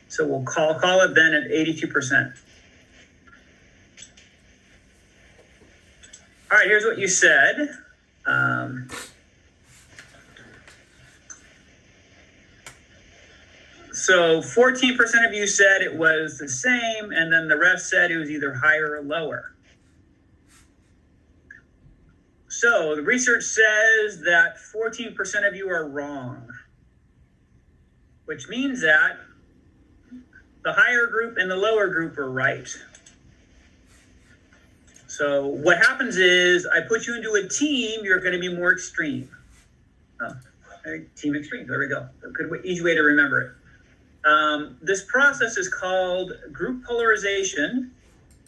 So we'll call it then at 82%. All right, here's what you said. So 14% of you said it was the same, and then the rest said it was either higher or lower. So the research says that 14% of you are wrong, which means that the higher group and the lower group are right. So what happens is I put you into a team, you're going to be more extreme. Oh, team extreme, there we go. Good, easy way to remember it. This process is called group polarization.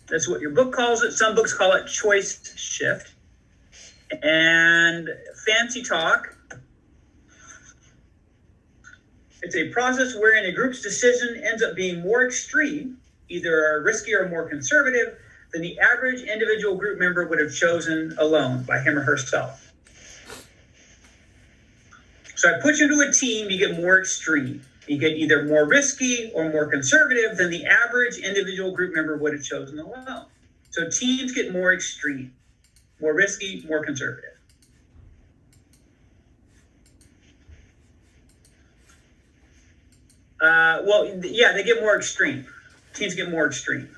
That's what your book calls it. Some books call it choice shift. And fancy talk, it's a process wherein a group's decision ends up being more extreme, either risky or more conservative, than the average individual group member would have chosen alone by him or herself. So I put you into a team, you get more extreme. You get either more risky or more conservative than the average individual group member would have chosen alone. So teams get more extreme, more risky, more conservative. They get more extreme. Teams get more extreme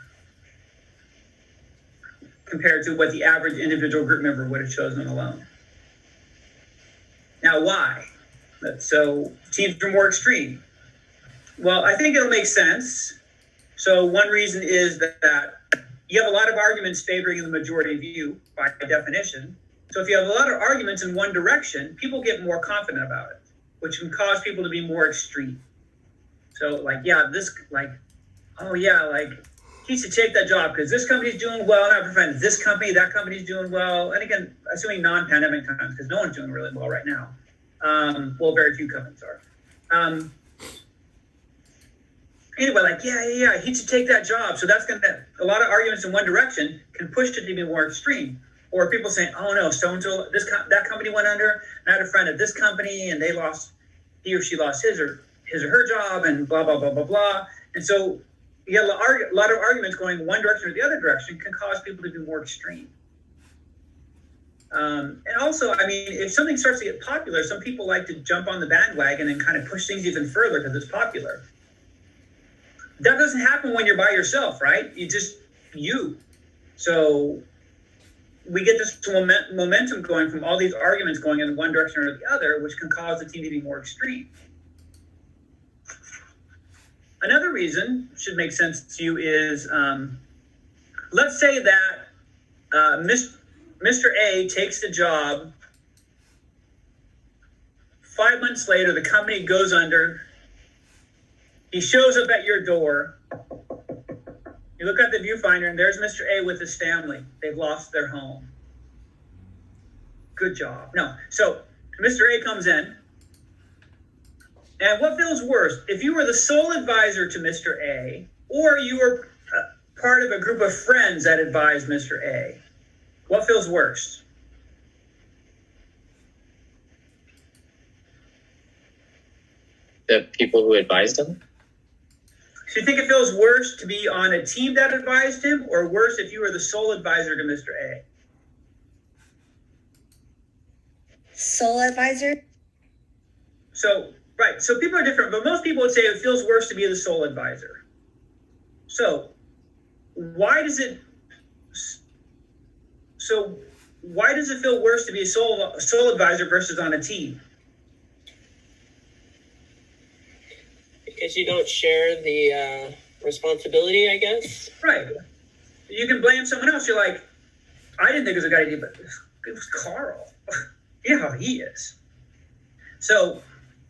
compared to what the average individual group member would have chosen alone. Now, why? So teams are more extreme. Well, I think it'll make sense. So one reason is that you have a lot of arguments favoring the majority view by definition. So if you have a lot of arguments in one direction, people get more confident about it, which can cause people to be more extreme. So he should take that job because this company's doing well. Not for friends, this company, that company's doing well. And again, assuming non-pandemic times, because no one's doing really well right now. Very few companies are. Anyway, he should take that job. So that's a lot of arguments in one direction can push it to be more extreme. Or people saying, oh no, so-and-so, that company went under, and I had a friend at this company and he or she lost his or her job and blah, blah, blah, blah, blah. And so you have a lot of arguments going one direction or the other direction can cause people to be more extreme. And also, if something starts to get popular, some people like to jump on the bandwagon and kind of push things even further because it's popular. That doesn't happen when you're by yourself, right? You. So we get this momentum going from all these arguments going in one direction or the other, which can cause the team to be more extreme. Another reason, should make sense to you, is let's say that Mr. A takes the job. 5 months later, the company goes under. He shows up at your door. You look at the viewfinder, and there's Mr. A with his family. They've lost their home. Good job. No. So Mr. A comes in. And what feels worse? If you were the sole advisor to Mr. A, or you were part of a group of friends that advised Mr. A, what feels worse? The people who advised him? So you think it feels worse to be on a team that advised him, or worse if you were the sole advisor to Mr. A? Sole advisor? So people are different, but most people would say it feels worse to be the sole advisor. So why does it feel worse to be a sole advisor versus on a team? Because you don't share the responsibility, I guess. Right. You can blame someone else. You're like, I didn't think it was a good idea, but it was Carl. You know how he is. So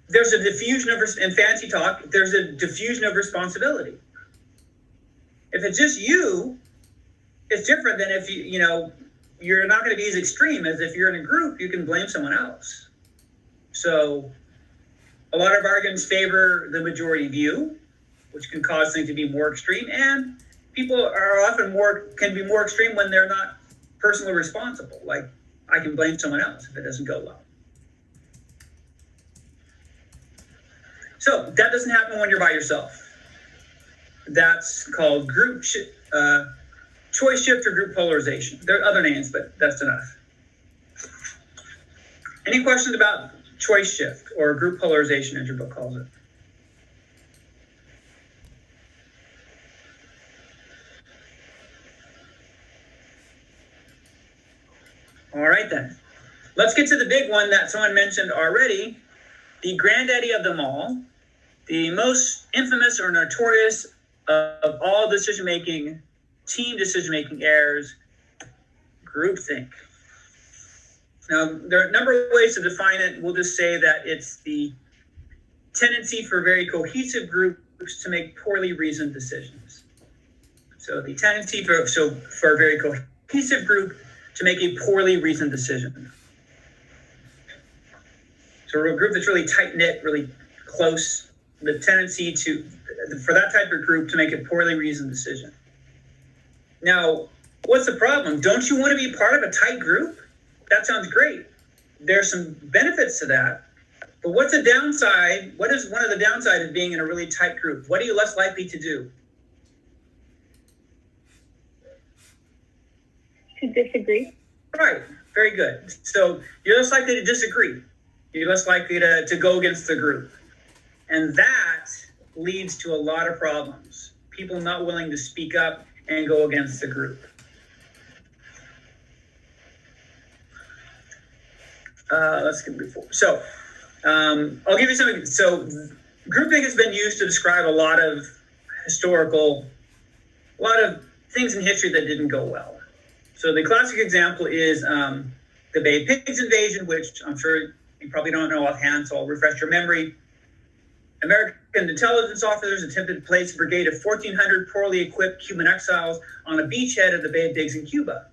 there's a diffusion of, in fancy talk, there's a diffusion of responsibility. If it's just you, it's different than if you're not going to be as extreme as if you're in a group, you can blame someone else. So a lot of arguments favor the majority view, which can cause things to be more extreme, and people are often can be more extreme when they're not personally responsible. Like, I can blame someone else if it doesn't go well. So that doesn't happen when you're by yourself. That's called choice shift or group polarization. There are other names, but that's enough. Any questions about choice shift or group polarization, as your book calls it? All right, then. Let's get to the big one that someone mentioned already, the granddaddy of them all, the most infamous or notorious of all decision-making, team decision-making errors, groupthink. Now, there are a number of ways to define it. We'll just say that it's the tendency for very cohesive groups to make poorly reasoned decisions. So the tendency for a very cohesive group to make a poorly reasoned decision. So a group that's really tight-knit, really close, the tendency for that type of group to make a poorly reasoned decision. Now, what's the problem? Don't you want to be part of a tight group? That sounds great. There's some benefits to that. But what's the downside? What is one of the downsides of being in a really tight group? What are you less likely to do? To disagree. Right. Very good. So you're less likely to disagree. You're less likely to go against the group. And that leads to a lot of problems. People not willing to speak up and go against the group. Let's get before. So I'll give you something. So groupthink has been used to describe a lot of things in history that didn't go well. So the classic example is the Bay of Pigs invasion, which I'm sure you probably don't know offhand, so I'll refresh your memory. American intelligence officers attempted to place a brigade of 1,400 poorly equipped Cuban exiles on a beachhead of the Bay of Pigs in Cuba.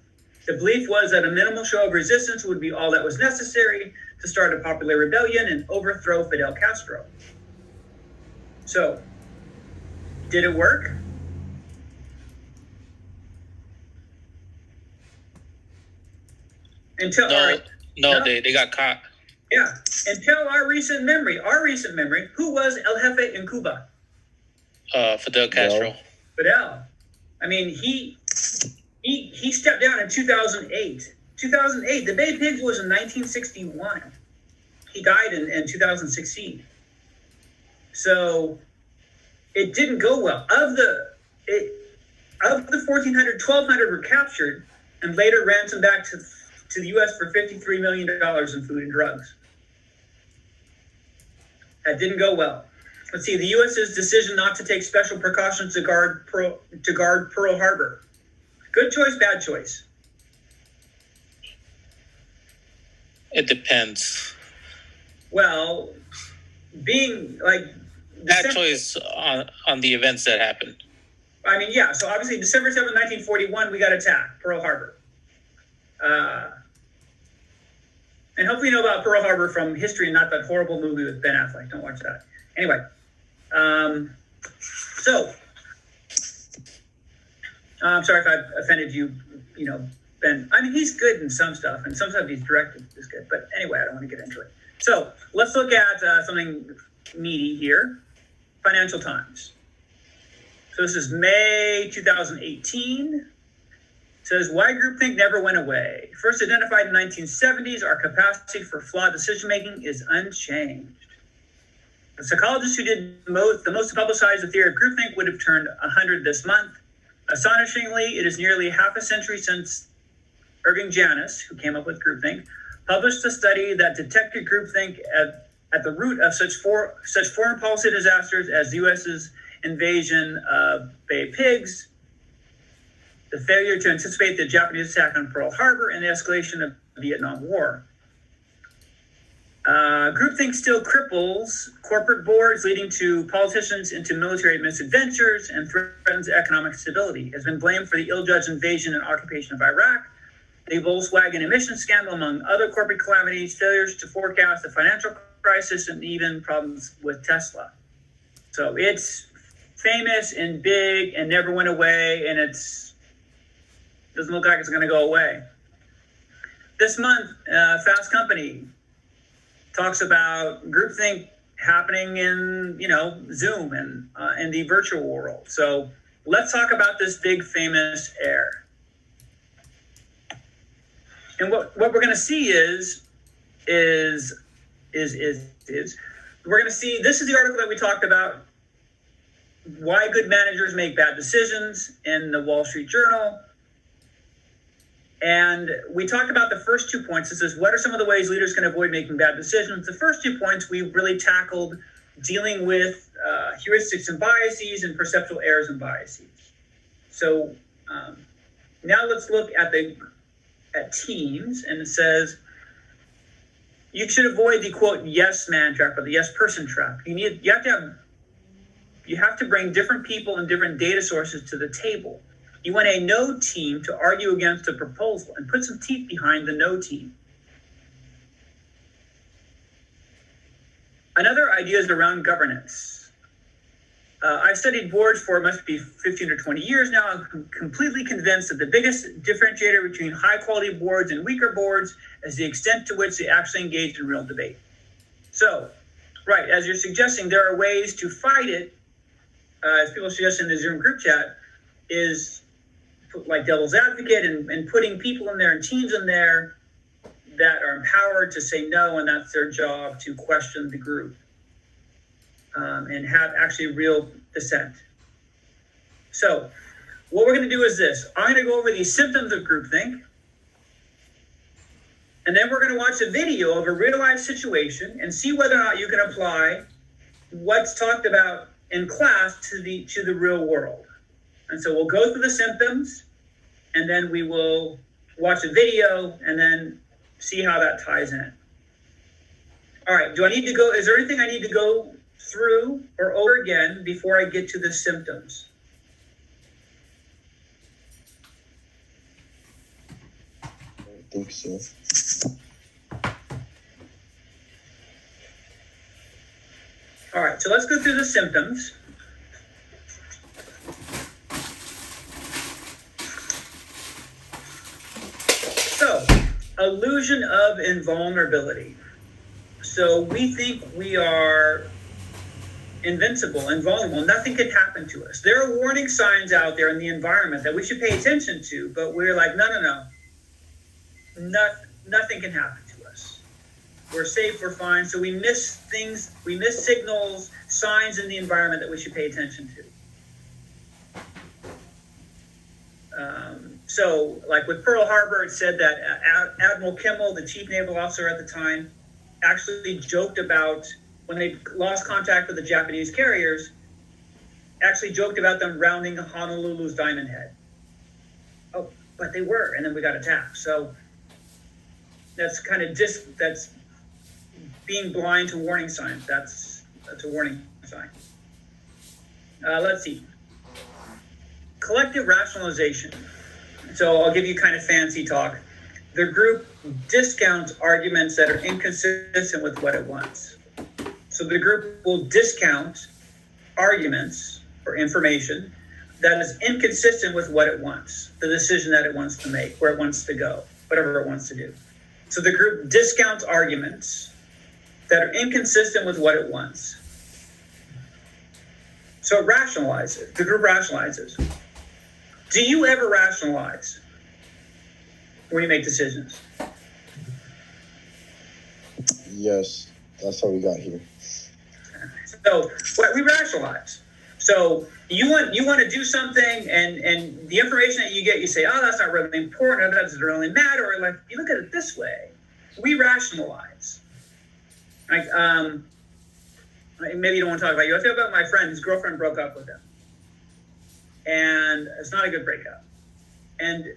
The belief was that a minimal show of resistance would be all that was necessary to start a popular rebellion and overthrow Fidel Castro. So, did it work? No, they got caught. Yeah, until our recent memory, who was El Jefe in Cuba? Fidel Castro. Fidel. I mean, he stepped down in 2008. 2008. The Bay of Pigs was in 1961. He died in 2016. So it didn't go well. Of the 1,400, 1,200 were captured and later ransomed back to the U.S. for $53 million in food and drugs. That didn't go well. Let's see, the U.S.'s decision not to take special precautions to guard Pearl Harbor. Good choice, bad choice? It depends. Well, being like... Bad choice on the events that happened. I mean, yeah, so obviously December 7th, 1941, we got attacked, Pearl Harbor. And hopefully you know about Pearl Harbor from history and not that horrible movie with Ben Affleck. Don't watch that. Anyway, so I'm sorry if I offended you, Ben. I mean, he's good in some stuff, and sometimes he's directed is good. But anyway, I don't want to get into it. So let's look at something meaty here. Financial Times. So this is May 2018. Says, why groupthink never went away. First identified in the 1970s, our capacity for flawed decision-making is unchanged. The psychologist who did the most to publicize the theory of groupthink would have turned 100 this month. Astonishingly, it is nearly half a century since Irving Janis, who came up with groupthink, published a study that detected groupthink at the root of such foreign policy disasters as the U.S.'s invasion of Bay of Pigs, the failure to anticipate the Japanese attack on Pearl Harbor, and the escalation of the Vietnam War. Groupthink still cripples corporate boards, leading to politicians into military misadventures and threatens economic stability. It has been blamed for the ill-judged invasion and occupation of Iraq, the Volkswagen emissions scandal, among other corporate calamities, failures to forecast the financial crisis, and even problems with Tesla. So it's famous and big and never went away, and doesn't look like it's going to go away. This month, Fast Company talks about groupthink happening in, Zoom and in the virtual world. So let's talk about this big famous error. And what we're going to see is we're going to see, this is the article that we talked about, why good managers make bad decisions, in the Wall Street Journal. And we talked about the first 2 points. It says, what are some of the ways leaders can avoid making bad decisions? The first 2 points, we really tackled dealing with heuristics and biases and perceptual errors and biases. So now let's look at teams, and it says, you should avoid the quote yes man trap or the yes person trap. You have to bring different people and different data sources to the table. You want a no team to argue against a proposal and put some teeth behind the no team. Another idea is around governance. I've studied boards for must be 15 or 20 years now. I'm completely convinced that the biggest differentiator between high quality boards and weaker boards is the extent to which they actually engage in real debate. So, right, as you're suggesting, there are ways to fight it, as people suggest in the Zoom group chat, is like devil's advocate and putting people in there and teams in there that are empowered to say no, and that's their job, to question the group and have actually real dissent. So what we're going to do is this. I'm going to go over the symptoms of groupthink, and then we're going to watch a video of a real life situation and see whether or not you can apply what's talked about in class to the real world. And so we'll go through the symptoms, and then we will watch a video and then see how that ties in. All right, is there anything I need to go through or over again before I get to the symptoms? I think so. All right, so let's go through the symptoms. So, illusion of invulnerability. So we think we are invincible, invulnerable. Nothing can happen to us. There are warning signs out there in the environment that we should pay attention to, but we're like, no. Nothing can happen to us. We're safe, we're fine. So we miss things, we miss signals, signs in the environment that we should pay attention to. So, like with Pearl Harbor, it said that Admiral Kimmel, the chief naval officer at the time, actually joked about, when they lost contact with the Japanese carriers, actually joked about them rounding Honolulu's Diamond Head. Oh, but they were, and then we got attacked. So that's kind of that's being blind to warning signs. That's a warning sign. Let's see. Collective rationalization. So I'll give you kind of fancy talk. The group discounts arguments that are inconsistent with what it wants. So the group will discount arguments or information that is inconsistent with what it wants, the decision that it wants to make, where it wants to go, whatever it wants to do. So the group discounts arguments that are inconsistent with what it wants. So it rationalizes. The group rationalizes. Do you ever rationalize when you make decisions? Yes, that's how we got here. So what we rationalize. So you want to do something, and the information that you get, you say, oh, that's not really important, or that doesn't really matter, or like you look at it this way. We rationalize. Like maybe you don't want to talk about you. I'll tell you about my friend. His girlfriend broke up with him. And it's not a good breakup. And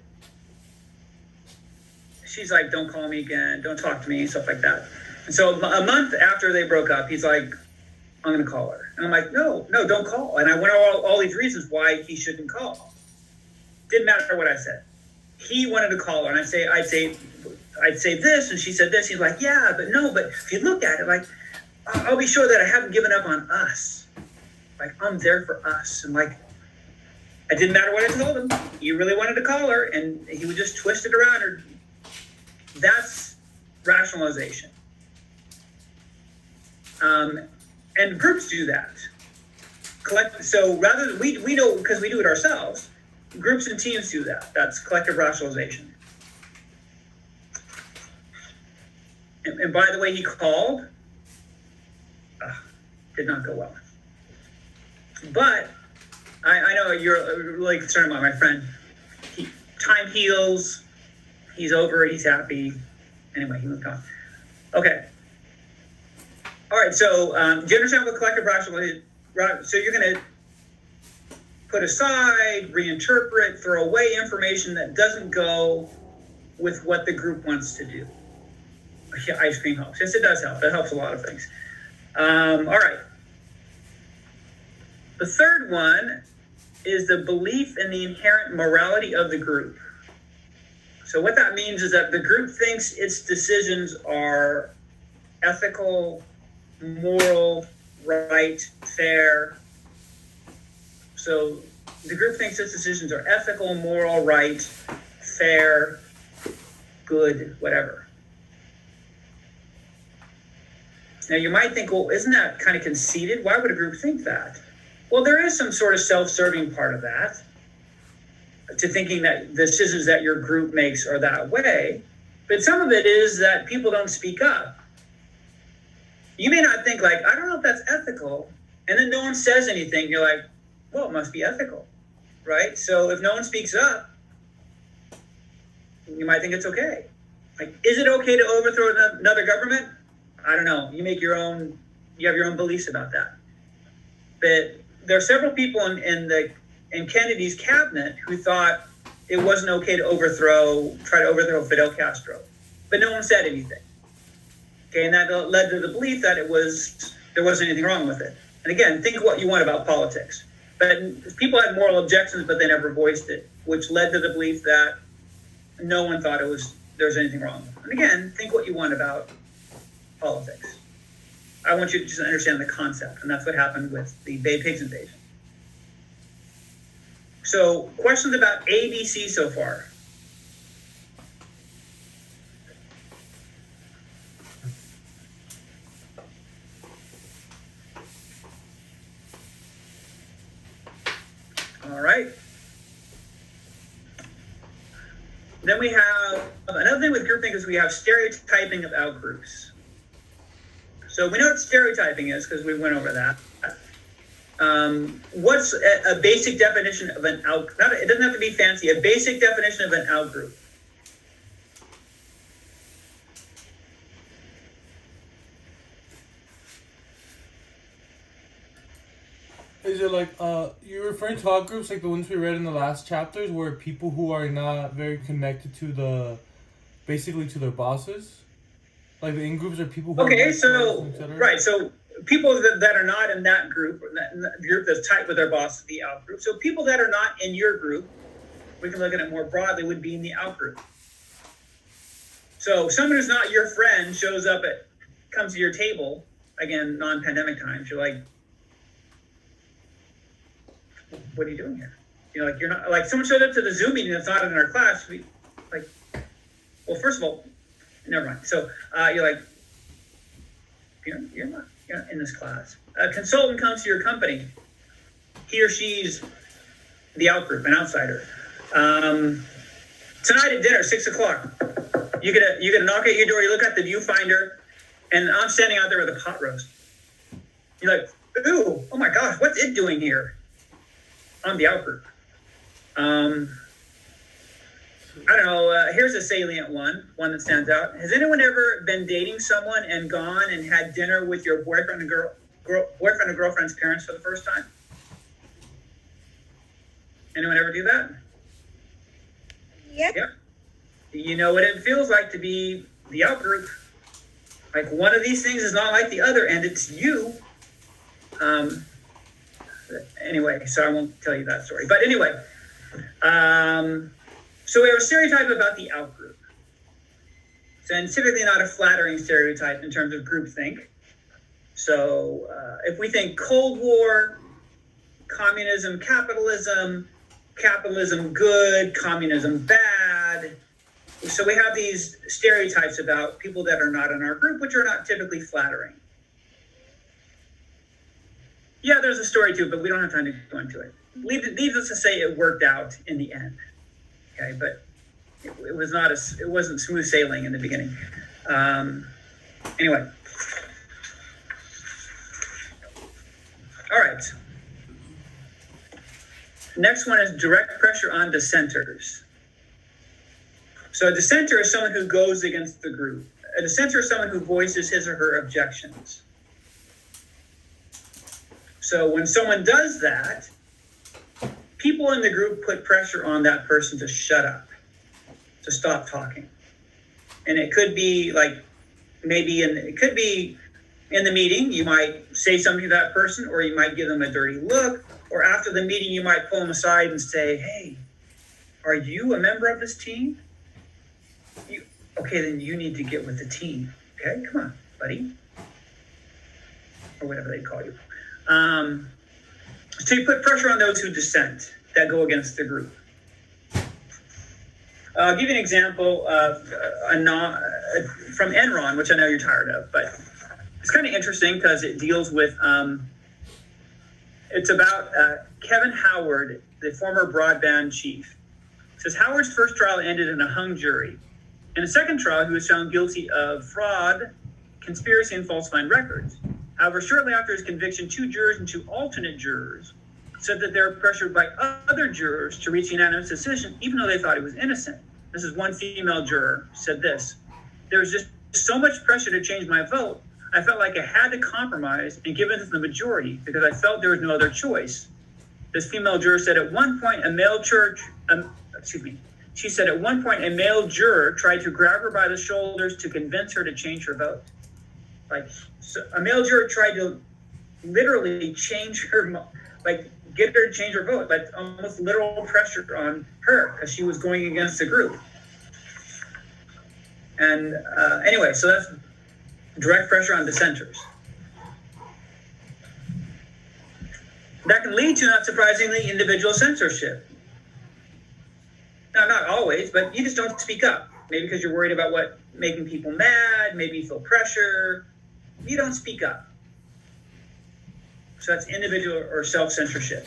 she's like, don't call me again, don't talk to me, stuff like that. And so a month after they broke up, he's like, I'm going to call her. And I'm like, no, don't call. And I went all these reasons why he shouldn't call. Didn't matter what I said. He wanted to call her. And I'd say this, and she said this. He's like, yeah, but if you look at it, like, I'll be sure that I haven't given up on us. Like, I'm there for us. And like, it didn't matter what I told him. He really wanted to call her, and he would just twist it around her. That's rationalization. And groups do that. So rather than, we know, because we do it ourselves, groups and teams do that. That's collective rationalization. And by the way, he called, did not go well. But I know you're really concerned about my friend. Time heals. He's over it. He's happy. Anyway, he moved on. Okay. All right. So do you understand what collective rationalization? So you're going to put aside, reinterpret, throw away information that doesn't go with what the group wants to do. Yeah, ice cream helps. Yes, it does help. It helps a lot of things. All right. The third one is the belief in the inherent morality of the group. So what that means is that the group thinks its decisions are ethical, moral, right, fair. So the group thinks its decisions are ethical, moral, right, fair, good, whatever. Now you might think, well, isn't that kind of conceited? Why would a group think that? Well, there is some sort of self-serving part of that, to thinking that the decisions that your group makes are that way. But some of it is that people don't speak up. You may not think like, I don't know if that's ethical. And then no one says anything. You're like, well, it must be ethical, right? So if no one speaks up, you might think it's okay. Like, is it okay to overthrow another government? I don't know. You have your own beliefs about that. But there are several people in Kennedy's cabinet who thought it wasn't okay to try to overthrow Fidel Castro, but no one said anything. Okay, and that led to the belief that there wasn't anything wrong with it. And again, think what you want about politics, but people had moral objections, but they never voiced it, which led to the belief that no one thought there was anything wrong. And again, think what you want about politics. I want you to just understand the concept, and that's what happened with the Bay Pigs invasion. So, questions about ABC so far? All right. Then we have another thing with groupthink is we have stereotyping of outgroups. So we know what stereotyping is because we went over that. What's a basic definition of an out? It doesn't have to be fancy. A basic definition of an outgroup. Is it like you're referring to outgroups like the ones we read in the last chapters, where people who are not very connected to basically to their bosses? Like the in-groups are people who Okay, are so right, so people that are not in that group, or that group that's tight with their boss, the out group. So people that are not in your group, we can look at it more broadly, would be in the out group. So someone who's not your friend comes to your table, again, non-pandemic times, you're like, what are you doing here? You're not like someone showed up to the Zoom meeting that's not in our class. Well, first of all, never mind. So you're like, you're not in this class. A consultant comes to your company. He or she's the out group, an outsider. Tonight at dinner, 6:00, you get a knock at your door. You look at the viewfinder, and I'm standing out there with a pot roast. You're like, ooh, oh my gosh, what's it doing here? I'm the out group. I don't know. Here's a salient one that stands out. Has anyone ever been dating someone and gone and had dinner with your boyfriend or girlfriend's parents for the first time? Anyone ever do that? Yep. Yeah. You know what it feels like to be the out group. Like one of these things is not like the other, and it's you. Anyway, so I won't tell you that story. But anyway, so we have a stereotype about the out group. So, and typically not a flattering stereotype in terms of groupthink. So if we think Cold War, communism, capitalism good, communism bad. So we have these stereotypes about people that are not in our group, which are not typically flattering. Yeah, there's a story too, but we don't have time to go into it. Needless to say, it worked out in the end. Okay, but it wasn't smooth sailing in the beginning. Anyway. All right. Next one is direct pressure on dissenters. So a dissenter is someone who goes against the group. A dissenter is someone who voices his or her objections. So when someone does that, people in the group put pressure on that person to shut up, to stop talking. And it could be like, it could be in the meeting, you might say something to that person, or you might give them a dirty look, or after the meeting, you might pull them aside and say, hey, are you a member of this team? Okay, then you need to get with the team. Okay, come on, buddy. Or whatever they call you. So you put pressure on those who dissent, that go against the group. I'll give you an example of from Enron, which I know you're tired of, but it's kind of interesting because it deals with, it's about Kevin Howard, the former broadband chief. It says Howard's first trial ended in a hung jury. In a second trial, he was found guilty of fraud, conspiracy, and falsifying records. However, shortly after his conviction, 2 jurors and 2 alternate jurors said that they were pressured by other jurors to reach a unanimous decision, even though they thought he was innocent. This is one female juror said this: "There was just so much pressure to change my vote. I felt like I had to compromise and give in to the majority because I felt there was no other choice." This female juror said at one point she said at one point a male juror tried to grab her by the shoulders to convince her to change her vote. So a male juror tried to literally change her, get her to change her vote, almost literal pressure on her because she was going against the group. And anyway, so that's direct pressure on dissenters. That can lead to, not surprisingly, individual censorship. Now, not always, but you just don't speak up. Maybe because you're worried about making people mad, maybe you feel pressure. You don't speak up. So that's individual or self-censorship.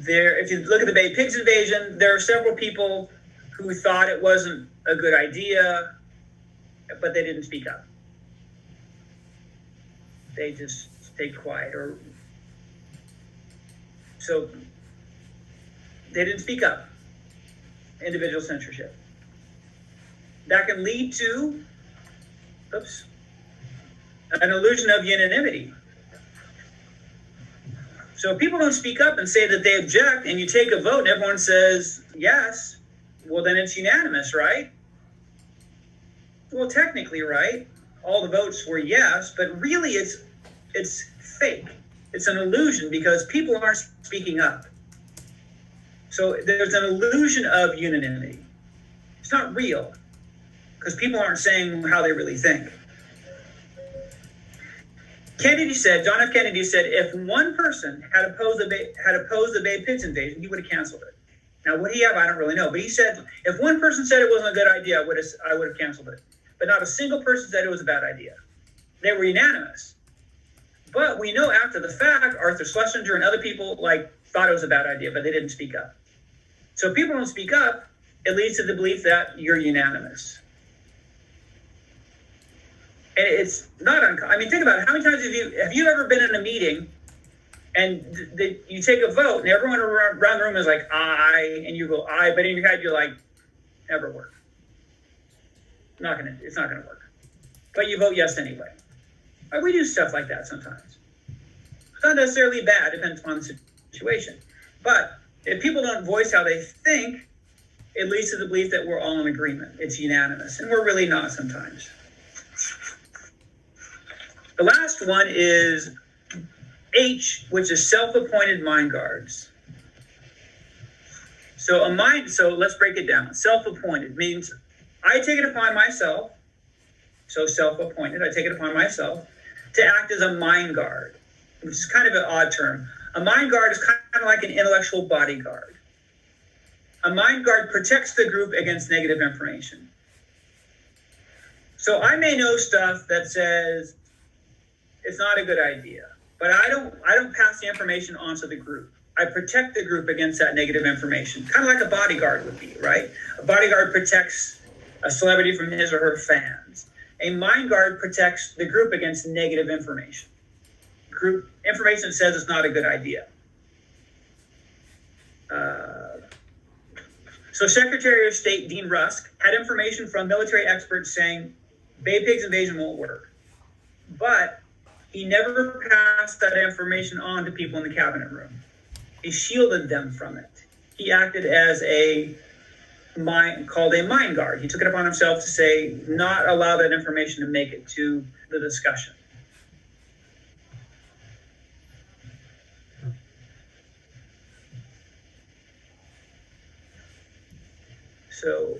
If you look at the Bay Pigs invasion, there are several people who thought it wasn't a good idea, but they didn't speak up. They just stayed quiet, so they didn't speak up. Individual censorship. That can lead to, an illusion of unanimity. So if people don't speak up and say that they object, and you take a vote and everyone says yes, well, then it's unanimous, right? Well, technically, right? All the votes were yes, but really it's fake. It's an illusion because people aren't speaking up. So there's an illusion of unanimity. It's not real because people aren't saying how they really think. John F. Kennedy said, if one person had opposed the Bay Pigs invasion, he would have canceled it. Now, would he have? I don't really know. But he said, if one person said it wasn't a good idea, I would have canceled it. But not a single person said it was a bad idea. They were unanimous. But we know after the fact, Arthur Schlesinger and other people thought it was a bad idea, but they didn't speak up. So if people don't speak up, it leads to the belief that you're unanimous. And it's not uncommon. Think about it. How many times have you ever been in a meeting and you take a vote and everyone around the room is like, aye, and you go, aye, but in your head you're like, never work. It's not gonna work. But you vote yes anyway. We do stuff like that sometimes. It's not necessarily bad, depends on the situation. But if people don't voice how they think, it leads to the belief that we're all in agreement. It's unanimous, and we're really not sometimes. The last one is H, which is self-appointed mind guards. So let's break it down. Self-appointed means I take it upon myself. So self-appointed, I take it upon myself to act as a mind guard, which is kind of an odd term. A mind guard is kind of like an intellectual bodyguard. A mind guard protects the group against negative information. So I may know stuff that says it's not a good idea, but I don't pass the information on to the group. I protect the group against that negative information, kind of like a bodyguard would be, right? A bodyguard protects a celebrity from his or her fans. A mind guard protects the group against negative information. Group information that says it's not a good idea. So Secretary of State Dean Rusk had information from military experts saying Bay Pigs invasion won't work. But he never passed that information on to people in the cabinet room. He shielded them from it. He acted as called a mind guard. He took it upon himself to say, not allow that information to make it to the discussion. So,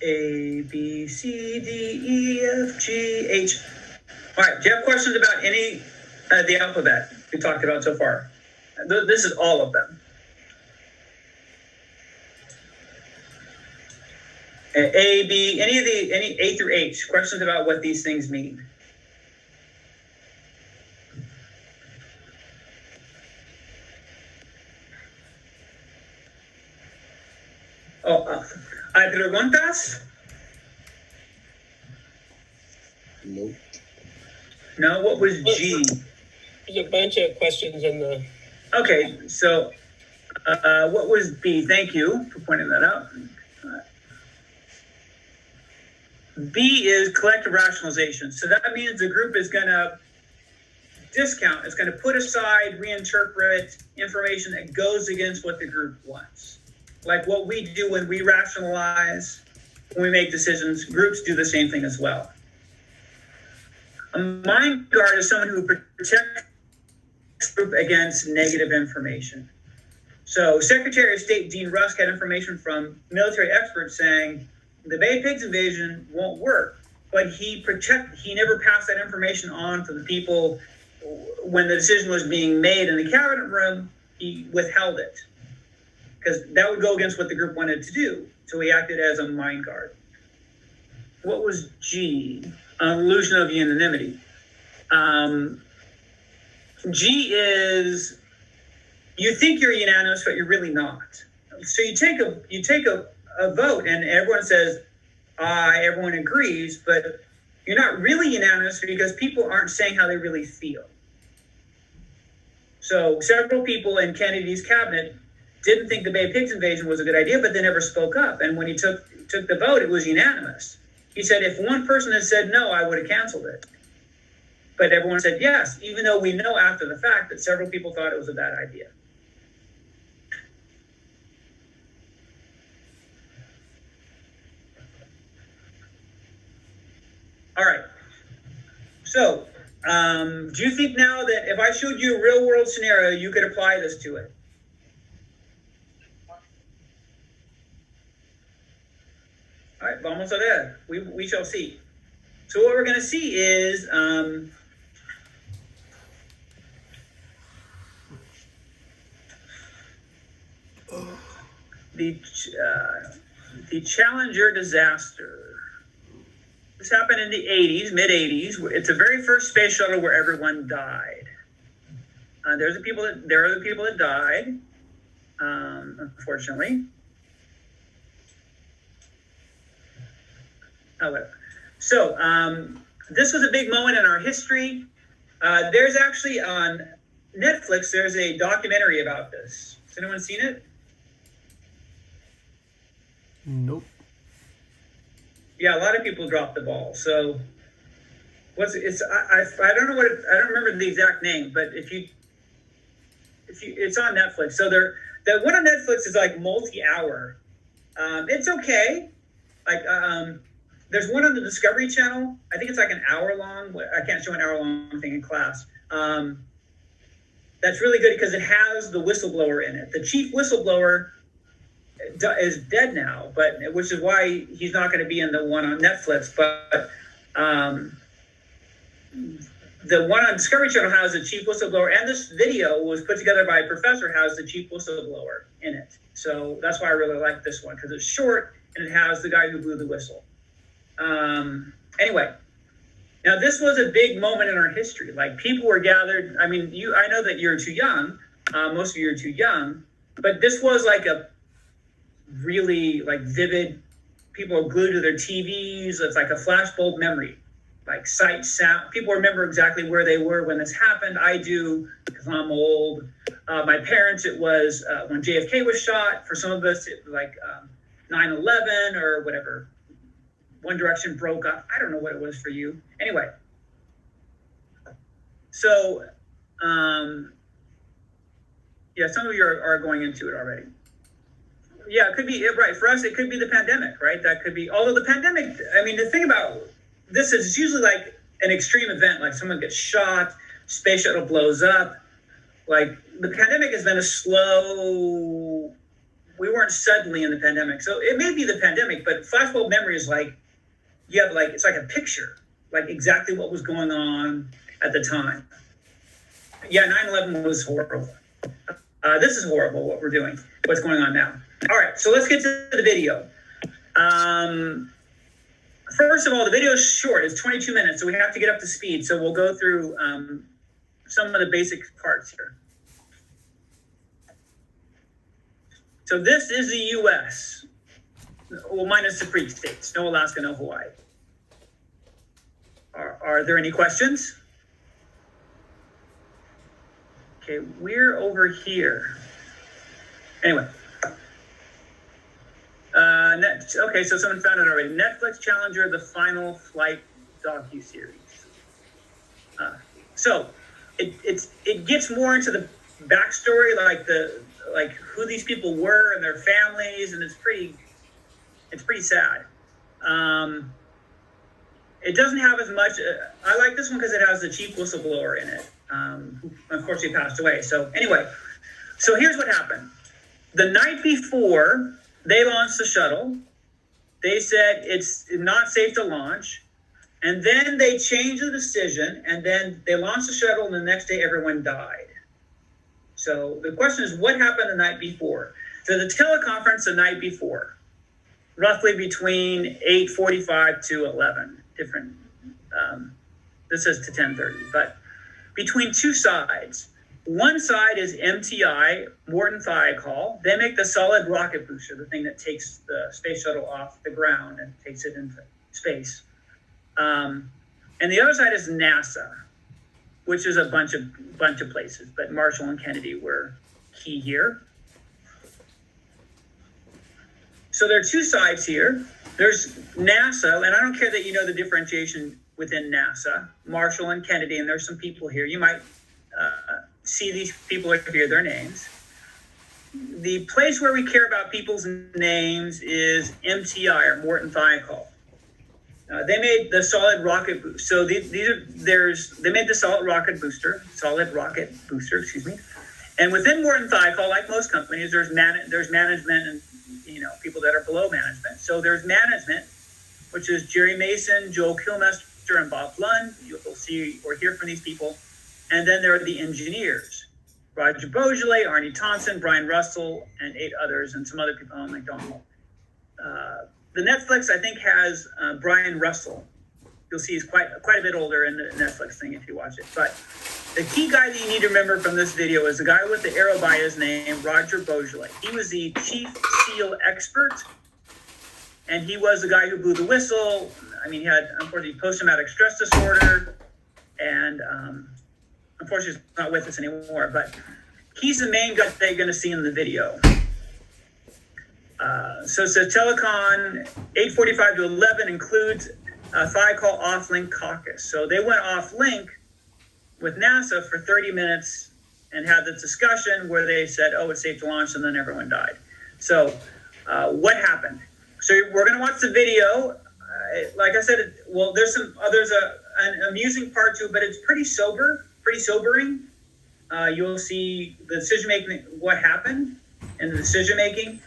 A, B, C, D, E, F, G, H. All right, do you have questions about any of the alphabet we talked about so far? This is all of them. A, B, any A through H, questions about what these things mean? ¿Hay preguntas? Nope. No, what was G? There's a bunch of questions in the. Okay, so what was B? Thank you for pointing that out. B is collective rationalization. So that means the group is going to discount, it's going to put aside, reinterpret information that goes against what the group wants. Like what we do when we rationalize, when we make decisions, groups do the same thing as well. A mind guard is someone who protects the group against negative information. So Secretary of State Dean Rusk had information from military experts saying the Bay Pigs invasion won't work, but he never passed that information on to the people when the decision was being made in the cabinet room. He withheld it because that would go against what the group wanted to do. So he acted as a mind guard. What was G? An illusion of unanimity. G is you think you're unanimous, but you're really not. So you take a vote and everyone says aye, everyone agrees, but you're not really unanimous because people aren't saying how they really feel. So several people in Kennedy's cabinet didn't think the Bay Pigs invasion was a good idea, but they never spoke up. And when he took the vote, it was unanimous. He said, if one person had said no, I would have canceled it. But everyone said yes, even though we know after the fact that several people thought it was a bad idea. All right. So, do you think now that if I showed you a real world scenario, you could apply this to it? All right, vamos a ver. We shall see. So what we're going to see is the Challenger disaster. This happened in the 80s, mid-80s. It's the very first space shuttle where everyone died. There are the people that died, unfortunately. However, so this was a big moment in our history. There's actually on Netflix, there's a documentary about this. Has anyone seen it? Nope. Yeah, a lot of people dropped the ball. So I don't know I don't remember the exact name, but if you it's on Netflix. So the one on Netflix is like multi-hour. It's okay. Like there's one on the Discovery Channel. I think it's like an hour long. I can't show an hour long thing in class. That's really good because it has the whistleblower in it. The chief whistleblower is dead now, but which is why he's not going to be in the one on Netflix. But the one on Discovery Channel has the chief whistleblower, and this video was put together by a professor, has the chief whistleblower in it. So that's why I really like this one, because it's short and it has the guy who blew the whistle. Anyway, now this was a big moment in our history. Like people were gathered. I mean, I know that you're too young. Most of you are too young, but this was like a really like vivid. People are glued to their TVs. It's like a flashbulb memory, like sight, sound. People remember exactly where they were when this happened. I do because I'm old. My parents, it was when JFK was shot. For some of us, it was like 9/11 or whatever. One Direction broke up. I don't know what it was for you. Anyway, so yeah, some of you are going into it already. Yeah, it could be right for us. It could be the pandemic, right? That could be. Although the pandemic, I mean, the thing about this is it's usually like an extreme event, like someone gets shot, space shuttle blows up. Like the pandemic has been a slow. We weren't suddenly in the pandemic, so it may be the pandemic, but flashbulb memory is like you have like it's like a picture, like exactly what was going on at the time. Yeah, 9/11 was horrible. This is horrible what we're doing, what's going on now. All right, so let's get to the video. First of all, the video is short. It's 22 minutes, so we have to get up to speed. So we'll go through some of the basic parts here. So this is the U.S., well, minus the free states. No Alaska, no Hawaii. Are there any questions? Okay, we're over here. Anyway. Okay, so someone found it already. Netflix Challenger, the Final Flight docuseries. So it gets more into the backstory, like who these people were and their families, and it's pretty sad. It doesn't have as much. I like this one because it has the chief whistleblower in it, who unfortunately passed away. So anyway, so here's what happened. The night before they launched the shuttle, they said it's not safe to launch. And then they changed the decision, and then they launched the shuttle, and the next day everyone died. So the question is, what happened the night before? So the teleconference the night before, roughly between 8:45 to 11, different, this says to 10:30, but between two sides. One side is MTI, Morton Thiokol. They make the solid rocket booster, the thing that takes the space shuttle off the ground and takes it into space. And the other side is NASA, which is a bunch of places, but Marshall and Kennedy were key here. So there are two sides here. There's NASA, and I don't care that you know the differentiation within NASA, Marshall and Kennedy, and there's some people here. You might see these people or hear their names. The place where we care about people's names is MTI, or Morton Thiokol. They made the solid rocket booster. So they made the solid rocket booster, excuse me. And within Morton Thiokol, like most companies, there's management and people that are below management. So there's management, which is Jerry Mason, Joel Kilmester, and Bob Lund. You'll see or hear from these people. And then there are the engineers, Roger Beaujolais, Arnie Thompson, Brian Russell, and 8 others, and some other people on McDonald. The Netflix, I think, has Brian Russell. You'll see he's quite a bit older in the Netflix thing if you watch it. But the key guy that you need to remember from this video is the guy with the arrow by his name, Roger Beaujolais. He was the chief SEAL expert, and he was the guy who blew the whistle. I mean, he had, unfortunately, post-traumatic stress disorder, and unfortunately, he's not with us anymore. But he's the main guy that you're going to see in the video. So it says Telecon 8:45 to 11 includes Thiokol off-link caucus. So they went off-link with NASA for 30 minutes and had the discussion where they said, oh, it's safe to launch, and then everyone died. So what happened? So we're going to watch the video. Like I said, there's an amusing part to it, but it's pretty sobering. You'll see the decision-making, what happened, and the decision-making.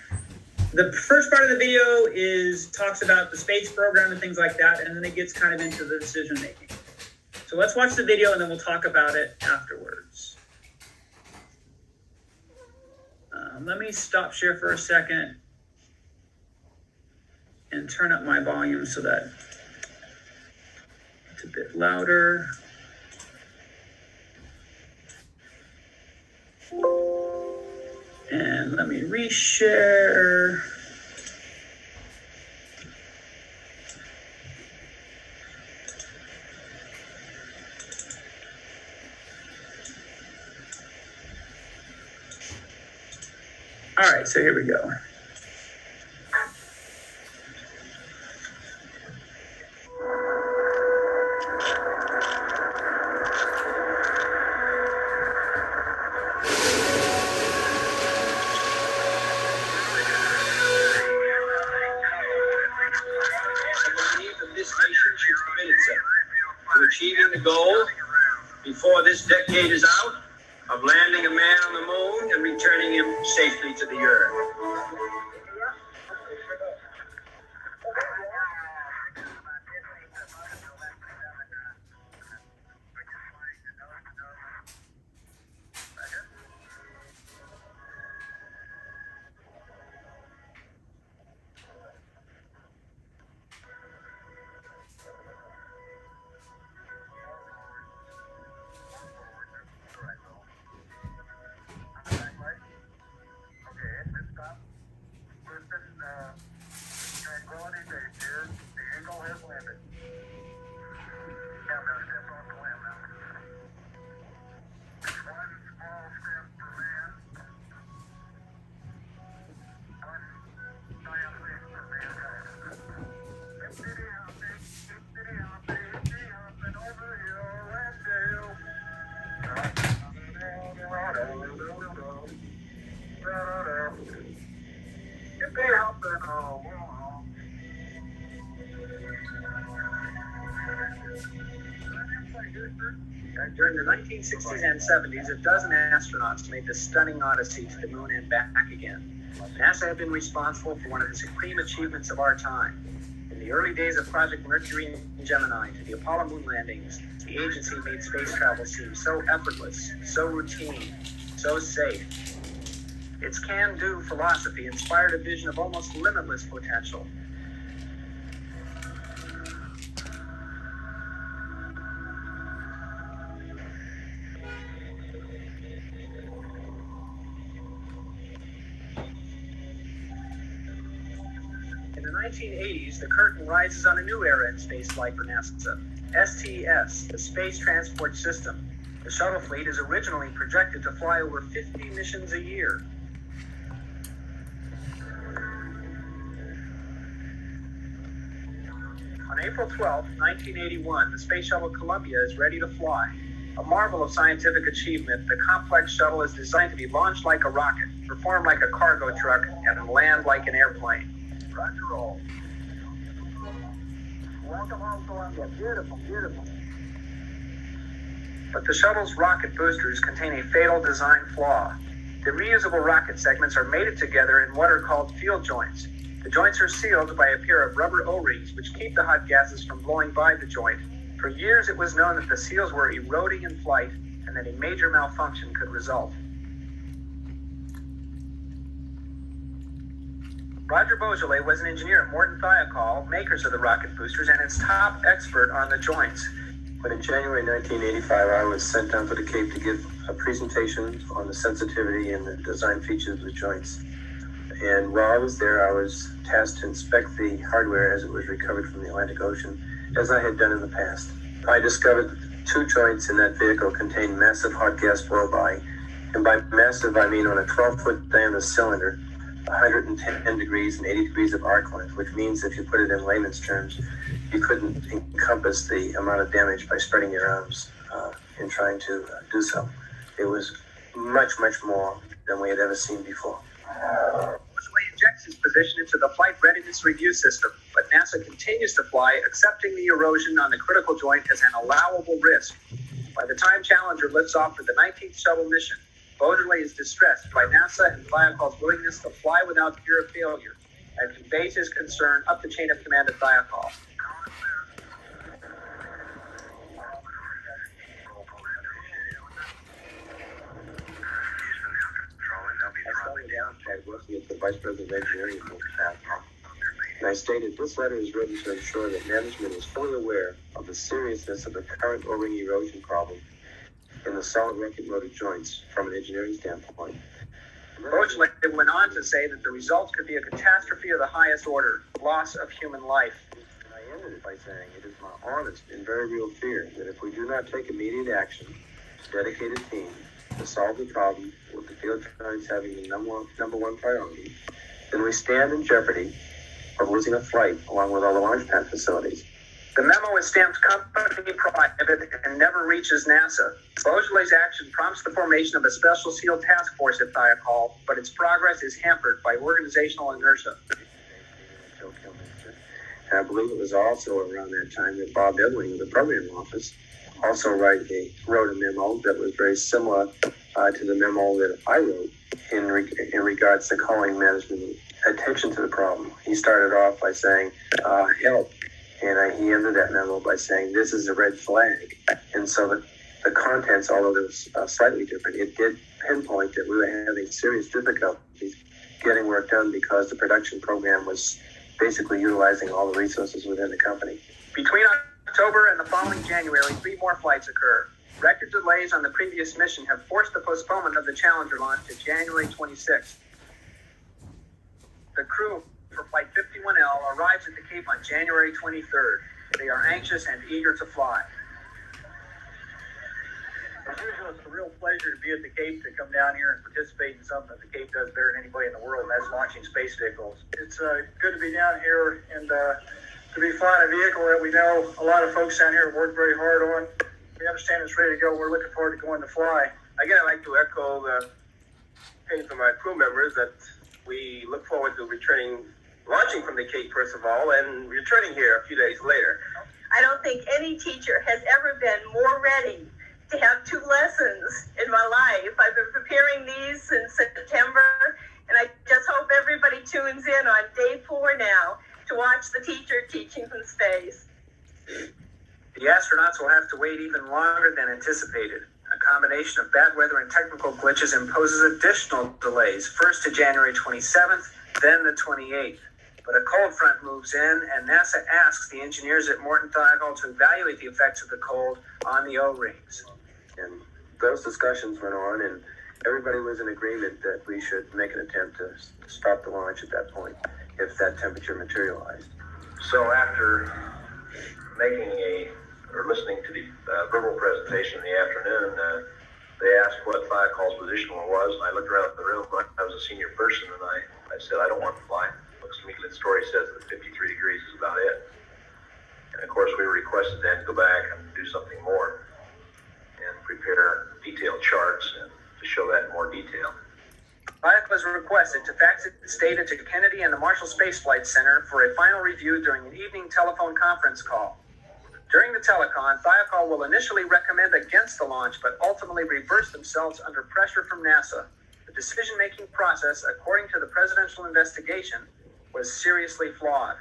The first part of the video talks about the space program and things like that, and then it gets kind of into the decision-making. So let's watch the video, and then we'll talk about it afterwards. Let me stop share for a second and turn up my volume so that It's a bit louder. And let me reshare. All right, so here we go. To achieving the goal before this decade is out of landing a man on the moon and returning him safely to the earth. During the 1960s and 70s, a dozen astronauts made the stunning odyssey to the moon and back again. NASA had been responsible for one of the supreme achievements of our time. From the early days of Project Mercury and Gemini to the Apollo moon landings, the agency made space travel seem so effortless, so routine, so safe. Its can-do philosophy inspired a vision of almost limitless potential. In the 1980s, the curtain rises on a new era in spaceflight for NASA. STS, the Space Transport System. The shuttle fleet is originally projected to fly over 50 missions a year. On April 12, 1981, the Space Shuttle Columbia is ready to fly. A marvel of scientific achievement, the complex shuttle is designed to be launched like a rocket, perform like a cargo truck, and land like an airplane. Roger roll. Welcome home, Columbia. Beautiful, beautiful. But the shuttle's rocket boosters contain a fatal design flaw. The reusable rocket segments are mated together in what are called field joints. The joints are sealed by a pair of rubber O-rings which keep the hot gases from blowing by the joint. For years it was known that the seals were eroding in flight and that a major malfunction could result. Roger Beaujolais was an engineer at Morton Thiokol, makers of the rocket boosters, and its top expert on the joints. But in January 1985, I was sent down to the Cape to give a presentation on the sensitivity and the design features of the joints. And while I was there, I was tasked to inspect the hardware as it was recovered from the Atlantic Ocean, as I had done in the past. I discovered that 2 joints in that vehicle contained massive hot gas blow-by, and by massive I mean on a 12-foot diameter cylinder, 110 degrees and 80 degrees of arc length, which means if you put it in layman's terms, you couldn't encompass the amount of damage by spreading your arms in trying to do so. It was much, much more than we had ever seen before. Beaujolais injects his position into the Flight Readiness Review System, but NASA continues to fly, accepting the erosion on the critical joint as an allowable risk. By the time Challenger lifts off for the 19th shuttle mission, Beaujolais is distressed by NASA and Thiokol's willingness to fly without fear of failure, and conveys his concern up the chain of command at Thiokol. Down, Chad Wilson is the Vice President of Engineering for Thiokol. And I stated, this letter is written to ensure that management is fully aware of the seriousness of the current O-ring erosion problem in the solid rocket motor joints from an engineering standpoint. Beaujolais went on to say that the results could be a catastrophe of the highest order, loss of human life. And I ended it by saying, it is my honest and very real fear that if we do not take immediate action, dedicated team, to solve the problem with the field joints having the number one priority, then we stand in jeopardy of losing a flight along with all the launch pad facilities. The memo is stamped company private and never reaches NASA. Beaujolais' action prompts the formation of a special SEAL task force at Thiokol, but its progress is hampered by organizational inertia. And I believe it was also around that time that Bob Edling of the program office also wrote a memo that was very similar to the memo that I wrote in regards to calling management attention to the problem. He started off by saying, help. And he ended that memo by saying, this is a red flag. And so the contents, although it was slightly different, it did pinpoint that we were having serious difficulties getting work done because the production program was basically utilizing all the resources within the company. Between October and the following January, 3 more flights occur. Record delays on the previous mission have forced the postponement of the Challenger launch to January 26th. The crew for Flight 51L arrives at the Cape on January 23rd. They are anxious and eager to fly. As usual, it's a real pleasure to be at the Cape, to come down here and participate in something that the Cape does better than anybody in the world, and that's launching space vehicles. It's good to be down here and to be flying a vehicle that we know a lot of folks down here have worked very hard on. We understand it's ready to go. We're looking forward to going to fly. Again, I'd like to echo the opinions of my crew members that we look forward to launching from the Cape, first of all, and returning here a few days later. I don't think any teacher has ever been more ready to have 2 lessons in my life. I've been preparing these since September, and I just hope everybody tunes in on day 4 now to watch the teacher teaching from space. The astronauts will have to wait even longer than anticipated. A combination of bad weather and technical glitches imposes additional delays, first to January 27th, then the 28th. But a cold front moves in, and NASA asks the engineers at Morton Thiokol to evaluate the effects of the cold on the O-rings. And those discussions went on, and everybody was in agreement that we should make an attempt to stop the launch at that point, if that temperature materialized. So after listening to the verbal presentation in the afternoon, they asked what Thiokol's position was, and I looked around the room. I was a senior person, and I said, I don't want to fly. Looks to me the story says that 53 degrees is about it. And of course, we were requested then to go back and do something more and prepare detailed charts and to show that in more detail. Thiokol was requested to fax its data to Kennedy and the Marshall Space Flight Center for a final review during an evening telephone conference call. During the telecon, Thiokol will initially recommend against the launch, but ultimately reverse themselves under pressure from NASA. The decision-making process, according to the presidential investigation, was seriously flawed.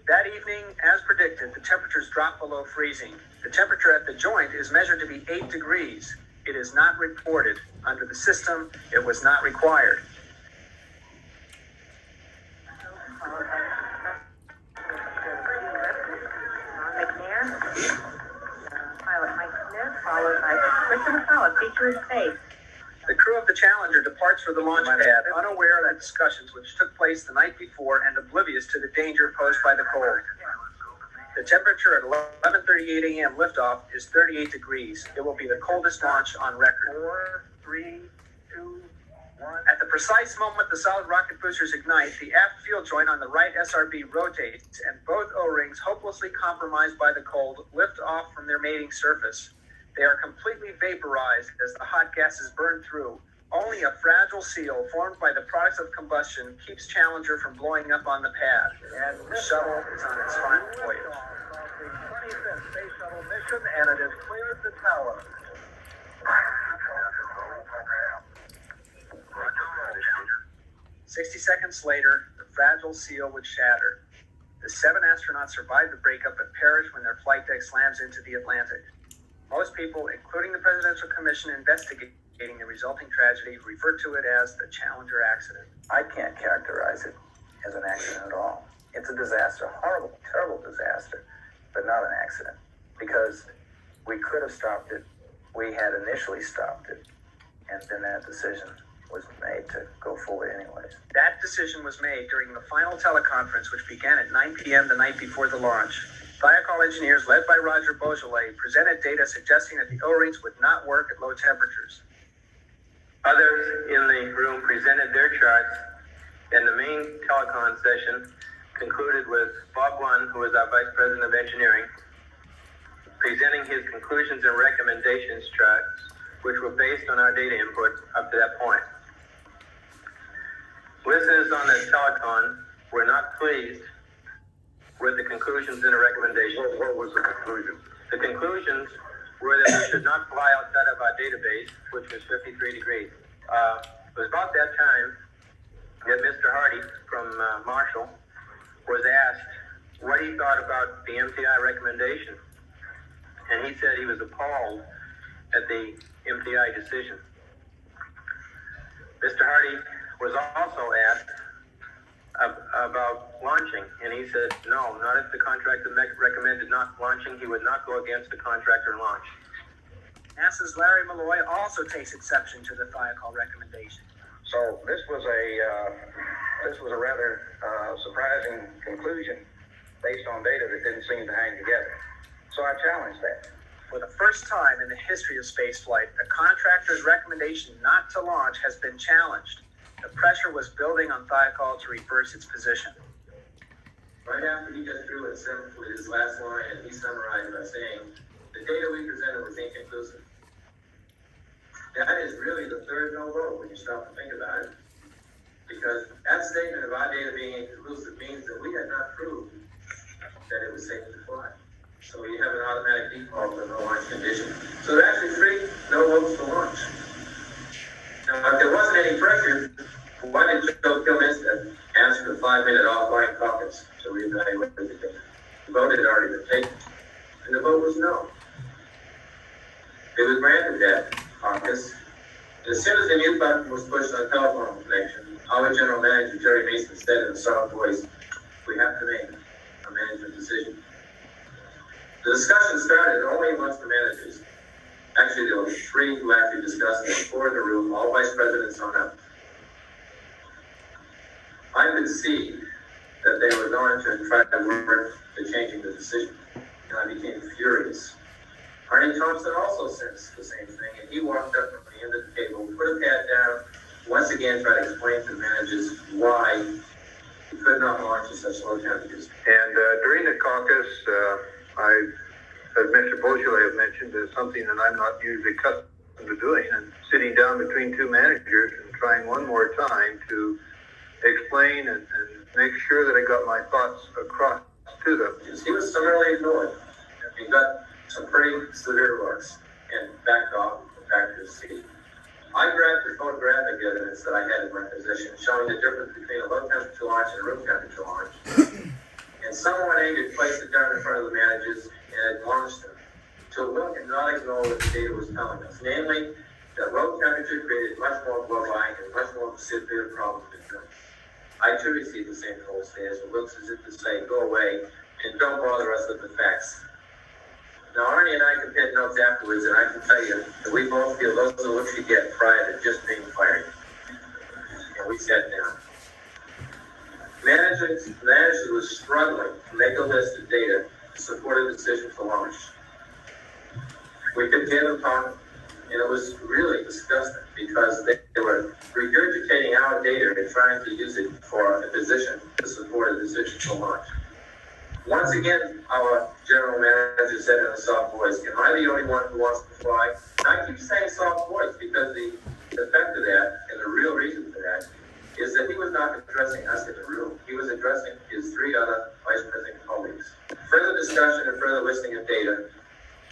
That evening, as predicted, the temperatures dropped below freezing. The temperature at the joint is measured to be 8 degrees. It is not reported. Under the system, it was not required. Pilot Mike Smith, followed by Christian McCullough, teacher in space. The crew of the Challenger departs for the launch pad, unaware of the discussions which took place the night before and oblivious to the danger posed by the cold. The temperature at 11:38 a.m. liftoff is 38 degrees. It will be the coldest launch on record. 4, 3, 2, 1. At the precise moment the solid rocket boosters ignite, the aft field joint on the right SRB rotates, and both O-rings, hopelessly compromised by the cold, lift off from their mating surface. They are completely vaporized as the hot gases burn through. Only a fragile seal formed by the products of combustion keeps Challenger from blowing up on the pad. And the shuttle is on its final voyage. The 25th Space Shuttle mission, and it has cleared the tower. 60 seconds later, the fragile seal would shatter. The 7 astronauts survived the breakup but perish when their flight deck slams into the Atlantic. Most people, including the Presidential Commission investigators, the resulting tragedy, referred to it as the Challenger accident. I can't characterize it as an accident at all. It's a disaster, horrible, terrible disaster, but not an accident, because we could have stopped it. We had initially stopped it, and then that decision was made to go forward anyways. That decision was made during the final teleconference, which began at 9 p.m. the night before the launch. Thiokol engineers, led by Roger Beaujolais, presented data suggesting that the O-rings would not work at low temperatures. Others in the room presented their charts, and the main telecon session concluded with Bob One, who was our Vice President of Engineering, presenting his conclusions and recommendations charts, which were based on our data input up to that point. Listeners on the telecon were not pleased with the conclusions and the recommendations. What was the conclusion? The conclusions were that we should not fly outside of our database, which was 53 degrees. It was about that time that Mr. Hardy from Marshall was asked what he thought about the MTI recommendation. And he said he was appalled at the MTI decision. Mr. Hardy was also asked about launching, and he said, no, not if the contractor recommended not launching. He would not go against the contractor and launch. NASA's Larry Malloy also takes exception to the Thiokol recommendation. So this was a rather surprising conclusion based on data that didn't seem to hang together. So I challenged that. For the first time in the history of spaceflight, a contractor's recommendation not to launch has been challenged. The pressure was building on Thiokol to reverse its position. Right after he got through with his last line, and he summarized by saying, the data we presented was inconclusive. That is really the third no vote when you stop to think about it. Because that statement of our data being inconclusive means that we had not proved that it was safe to fly. So you have an automatic default to no launch condition. So there are actually 3 no votes to launch. Now, if there wasn't any pressure, why did Joe Kilminstead ask for the 5-minute offline caucus to reevaluate the data? The vote had already been taken, and the vote was no. It was granted that caucus. And as soon as the mute button was pushed on telephone connection, our general manager, Terry Mason, said in a soft voice, we have to make a management decision. The discussion started only amongst the managers. Actually, there were 3 who actually discussed it, 4 in the room, all vice presidents on up. I could see that they were going to try to work to changing the decision, and I became furious. Arnie Thompson also sensed the same thing, and he walked up from the end of the table, put a pad down, once again tried to explain to the managers why he could not launch at such low temperatures. And during the caucus, as Mr. Beaujolais has mentioned, is something that I'm not usually accustomed to doing, and sitting down between 2 managers and trying one more time to explain and make sure that I got my thoughts across to them. He was summarily ignored. He got some pretty severe looks and backed off and back to his seat. I grabbed the photographic evidence that I had in my possession showing the difference between a low temperature launch and a room temperature launch. And someone had placed it down in front of the managers and admonished them to look and not ignore what the data was telling us. Namely, that low temperature created much more blow-by and much more severe problems in terms. I too received the same cold stares. It looks as if to say, go away and don't bother us with the facts. Now, Arnie and I compared notes afterwards, and I can tell you that we both feel those are the looks you get prior to just being fired. And we sat down. Managers was struggling to make a list of data to support a decision to launch. We could hear them talk, and it was really disgusting because they were regurgitating our data and trying to use it for a position to support a decision to launch. Once again, our general manager said in a soft voice, am I the only one who wants to fly? And I keep saying soft voice because the effect of that, and the real reason for that, is that he was not addressing us in the room. He was addressing his 3 other vice president colleagues. Further discussion and further listing of data,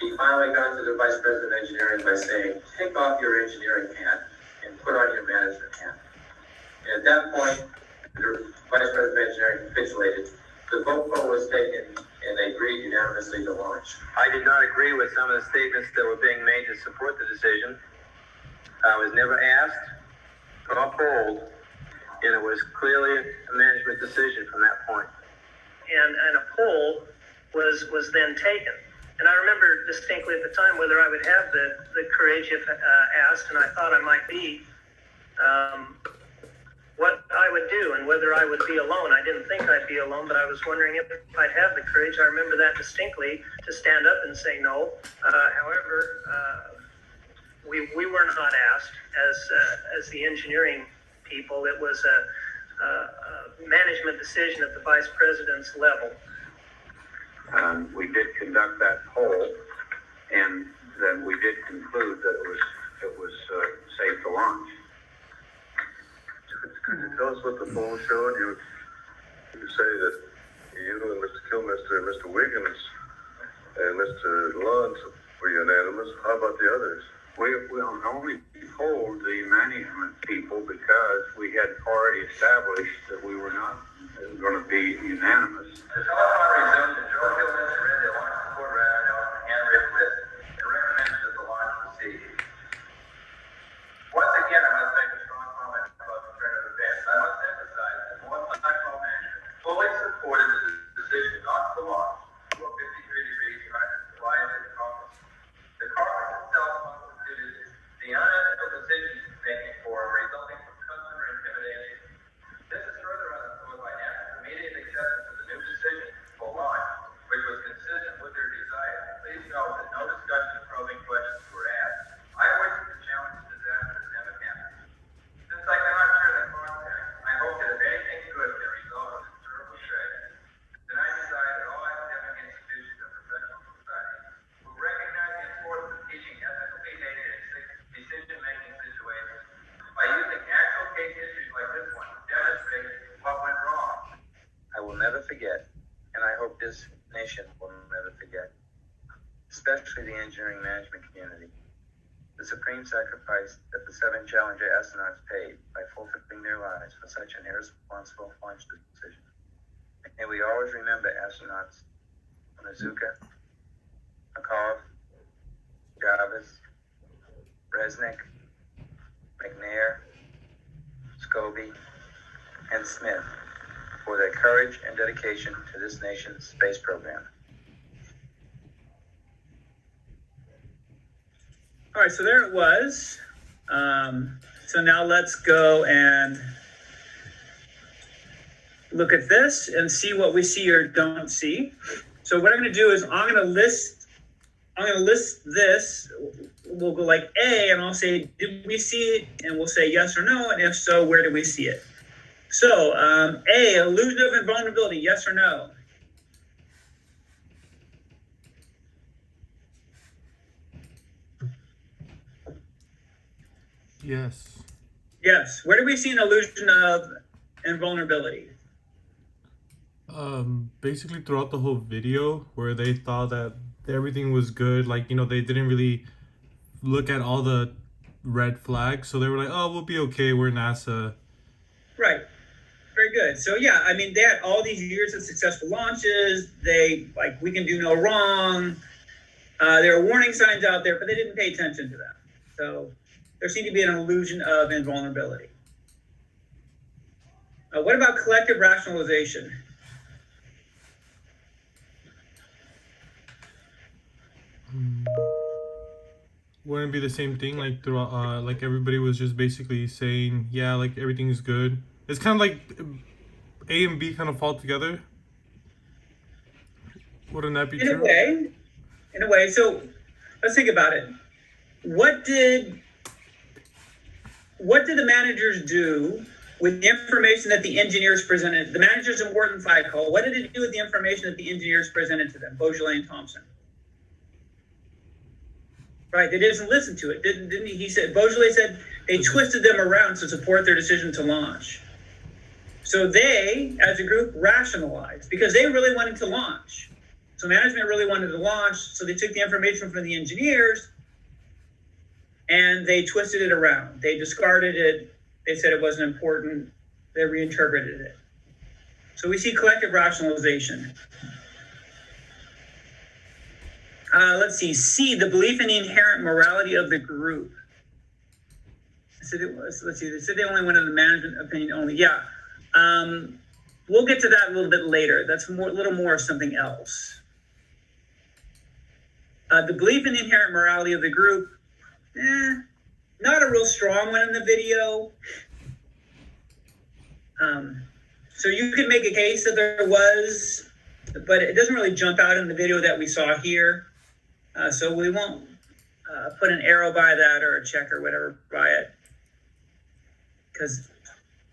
he finally got to the vice president of engineering by saying, take off your engineering hat and put on your management hat. And at that point, the vice president of engineering capitulated. The vote was taken, and they agreed unanimously to launch. I did not agree with some of the statements that were being made to support the decision. I was never asked or polled, and it was clearly a management decision from that point. And a poll was then taken. And I remember distinctly at the time whether I would have the courage if asked, and I thought I might be, what I would do and whether I would be alone. I didn't think I'd be alone, but I was wondering if I'd have the courage. I remember that distinctly, to stand up and say no. However, we were not asked as the engineering people. It was a management decision at the vice president's level. We did conduct that poll, and then we did conclude that it was safe to launch. Could you tell us what the poll showed? You say that you and Mr. Kilmister and Mr. Wiggins and Mr. Lund were unanimous. How about the others? We only polled the management people because we had already established that we were not going to be unanimous. The telephone resumed and Joe Kilmister read the launch support radio on a handwritten list and recommended that the launch proceed. Once again, I must make a strong comment about the trend of events. I must emphasize that North Cyclone Management fully supported the decision not to launch to a 53-degree rise in the Caucasus. The Caucasus itself constituted the unethical decision-making forum resulting from customer intimidation. This is further underscored by NASA's immediate acceptance of the new decision for launch, which was consistent with their desire. Please note that no discussion of probing questions were asked. I wish to challenge the disaster that never happened. Since I cannot share the context, I hope that if anything good can result from this terrible tragedy, then I desire that all academic institutions and professional societies will recognize the importance of teaching ethical behavior in decision-making situations by using actual case histories like this one to demonstrate what went wrong. I will never forget, and I hope this nation will never forget, especially the engineering management community, the supreme sacrifice that the 7 Challenger astronauts paid by forfeiting their lives for such an irresponsible launch decision. And we always remember astronauts Onizuka, McCall, Jarvis, Resnick, McNair, Scobie, and Smith for their courage and dedication to this nation's space program. All right, so there it was. So now let's go and look at this and see what we see or don't see. So what I'm going to do is I'm going to list this. We'll go like A, and I'll say, did we see it? And we'll say yes or no, and if so, where did we see it? So A, illusion of invulnerability, yes or no? Yes. Yes. Where do we see an illusion of invulnerability? Basically throughout the whole video, where they thought that everything was good, like, you know, they didn't really look at all the red flags, so they were like, oh, we'll be okay, we're NASA. Right. Very good. So yeah, I mean, they had all these years of successful launches. They, like, we can do no wrong. There are warning signs out there, but they didn't pay attention to them. So there seemed to be an illusion of invulnerability. What about collective rationalization? Wouldn't it be the same thing, like throughout, like everybody was just basically saying, yeah, like everything's good. It's kind of like A and B kind of fall together. Wouldn't that be true? In a way. So let's think about it. What did the managers do with the information that the engineers presented? The managers in Wharton cycle, what did it do with the information that the engineers presented to them, Beaujolais and Thompson? Right, they didn't listen to it, didn't he? He said, Beaujolais said they twisted them around to support their decision to launch. So they, as a group, rationalized because they really wanted to launch. So management really wanted to launch, so they took the information from the engineers and they twisted it around. They discarded it. They said it wasn't important. They reinterpreted it. So we see collective rationalization. Let's see. C, the belief in the inherent morality of the group. said it was. Let's see. They said they only wanted the management opinion only. Yeah. We'll get to that a little bit later. That's a little more of something else. The belief in the inherent morality of the group, not a real strong one in the video. So you could make a case that there was, but it doesn't really jump out in the video that we saw here. So we won't put an arrow by that or a check or whatever by it, because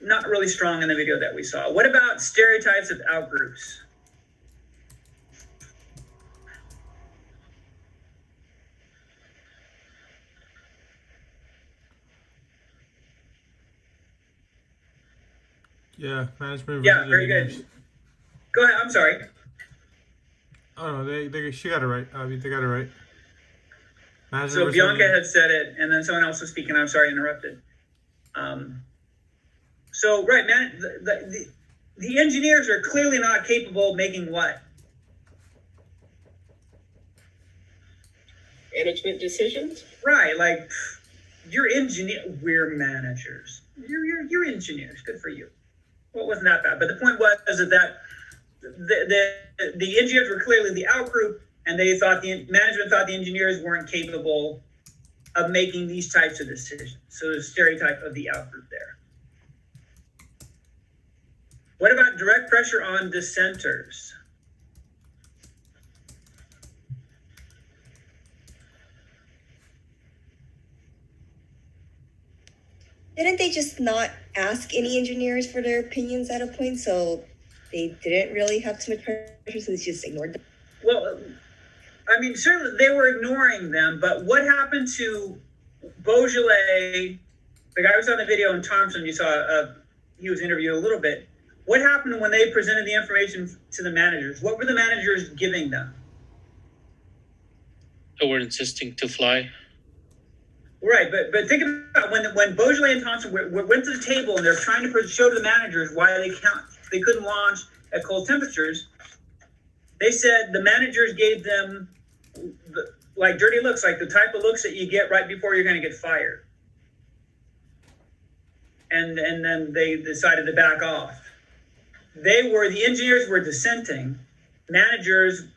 not really strong in the video that we saw. What about stereotypes of outgroups? Yeah, management. Yeah, versus very engineers. good. Go ahead. I'm sorry. Oh no, she got it right. I mean, they got it right. Management So versus Bianca engineers. had said it, and then someone else was speaking. I'm sorry, interrupted. So right, man, the engineers are clearly not capable of making what? Management decisions? Right, like you're engineer. We're managers. You're engineers. Good for you. Well, it wasn't that bad, but the point was that the engineers were clearly the out group, and they thought the management thought the engineers weren't capable of making these types of decisions. So the stereotype of the out group there. What about direct pressure on dissenters? Didn't they just not ask any engineers for their opinions at a point? So they didn't really have too much pressure, so they just ignored them. Well, I mean, certainly they were ignoring them, but what happened to Beaujolais, the guy who was on the video, and Thompson, you saw, he was interviewed a little bit. What happened when they presented the information to the managers? What were the managers giving them? They were insisting to fly. Right, but think about when Beaujolais and Thompson went to the table and they're trying to show to the managers why they couldn't launch at cold temperatures. They said the managers gave them like dirty looks, like the type of looks that you get right before you're going to get fired. And then they decided to back off. The engineers were dissenting. Managers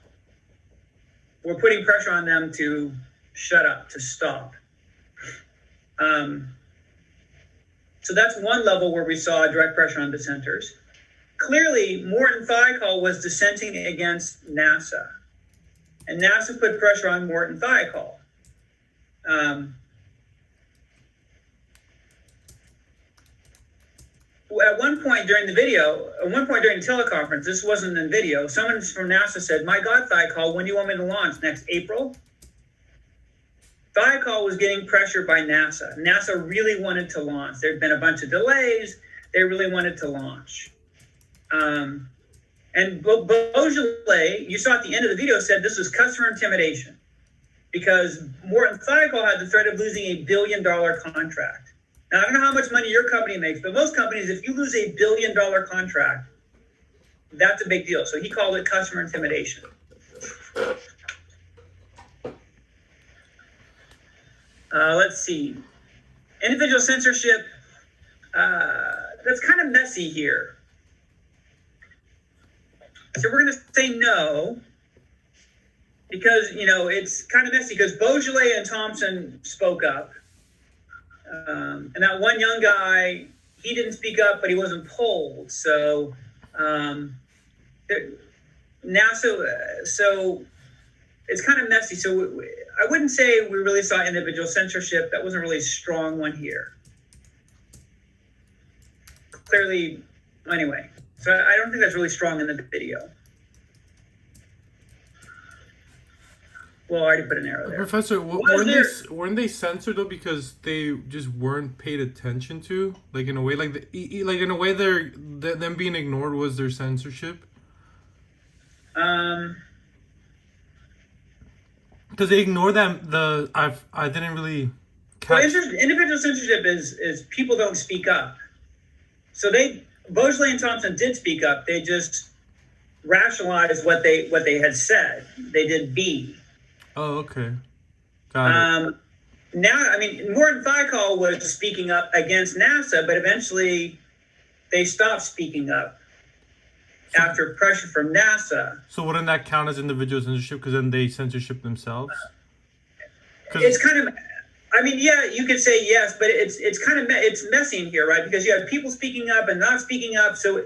were putting pressure on them to shut up, to stop. So that's one level where we saw direct pressure on dissenters. Clearly, Morton Thiokol was dissenting against NASA, and NASA put pressure on Morton Thiokol. At one point during the teleconference, this wasn't in video, someone from NASA said, "My God, Thiokol, when do you want me to launch? Next April?" Thiokol was getting pressure by NASA. NASA really wanted to launch. There had been a bunch of delays. They really wanted to launch. And Beaujolais, you saw at the end of the video, said this was customer intimidation because Morton Thiokol had the threat of losing $1 billion contract. Now, I don't know how much money your company makes, but most companies, if you lose $1 billion contract, that's a big deal. So he called it customer intimidation. Let's see. Individual censorship, that's kind of messy here. So we're going to say no, because, it's kind of messy because Beaujolais and Thompson spoke up. And that one young guy, he didn't speak up, but he wasn't polled. So so it's kind of messy. So I wouldn't say we really saw individual censorship. That wasn't really a strong one here. Clearly, anyway. So I don't think that's really strong in the video. Well, I already put an arrow there. Professor, weren't they censored though because they just weren't paid attention to? Like in a way, they're them being ignored was their censorship. Because they ignore them. I didn't really. Well, individual censorship is people don't speak up. So Beaujolais and Thompson did speak up. They just rationalized what they had said. They did B. Oh, okay. Got it. now, I mean, Morton Thiokol was speaking up against NASA, but eventually they stopped speaking up after pressure from NASA. So wouldn't that count as individual censorship because then they censorship themselves? It's kind of, I mean, yeah, you could say yes, but it's kind of it's messy in here, right? Because you have people speaking up and not speaking up. So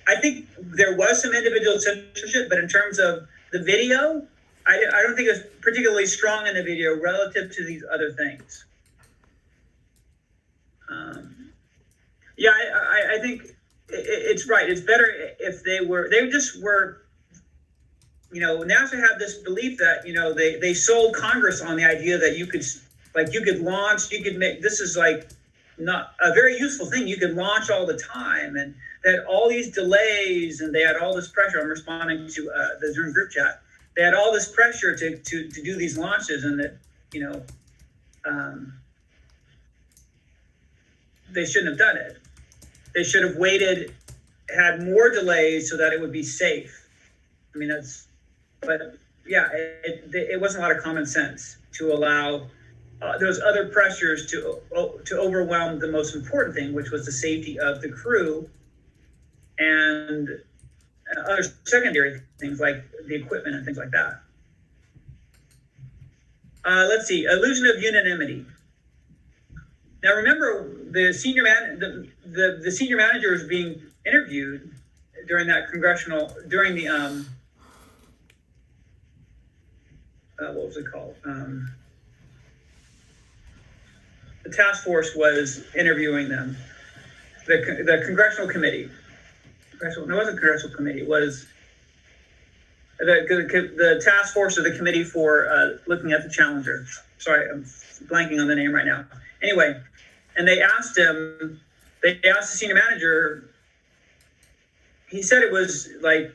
I think there was some individual censorship, but in terms of the video, I don't think it was particularly strong in the video relative to these other things. Yeah, I think it's right. It's better if they just were, you know, NASA had this belief that, you know, they sold Congress on the idea that you could launch, you could make, this is like not a very useful thing. You could launch all the time, and they had all these delays, and they had all this pressure. I'm responding to the Zoom group chat. They had all this pressure to do these launches, and that, you know, they shouldn't have done it. They should have waited, had more delays so that it would be safe. I mean, but yeah, it wasn't a lot of common sense to allow those other pressures to overwhelm the most important thing, which was the safety of the crew and other secondary things like the equipment and things like that. Let's see, illusion of unanimity. Now remember, the senior manager was being interviewed during the what was it called? The task force was interviewing them. The congressional committee. No, it wasn't congressional committee. It was the task force or the committee for looking at the Challenger. Sorry, I'm blanking on the name right now. Anyway, and they asked him. They asked the senior manager. He said it was like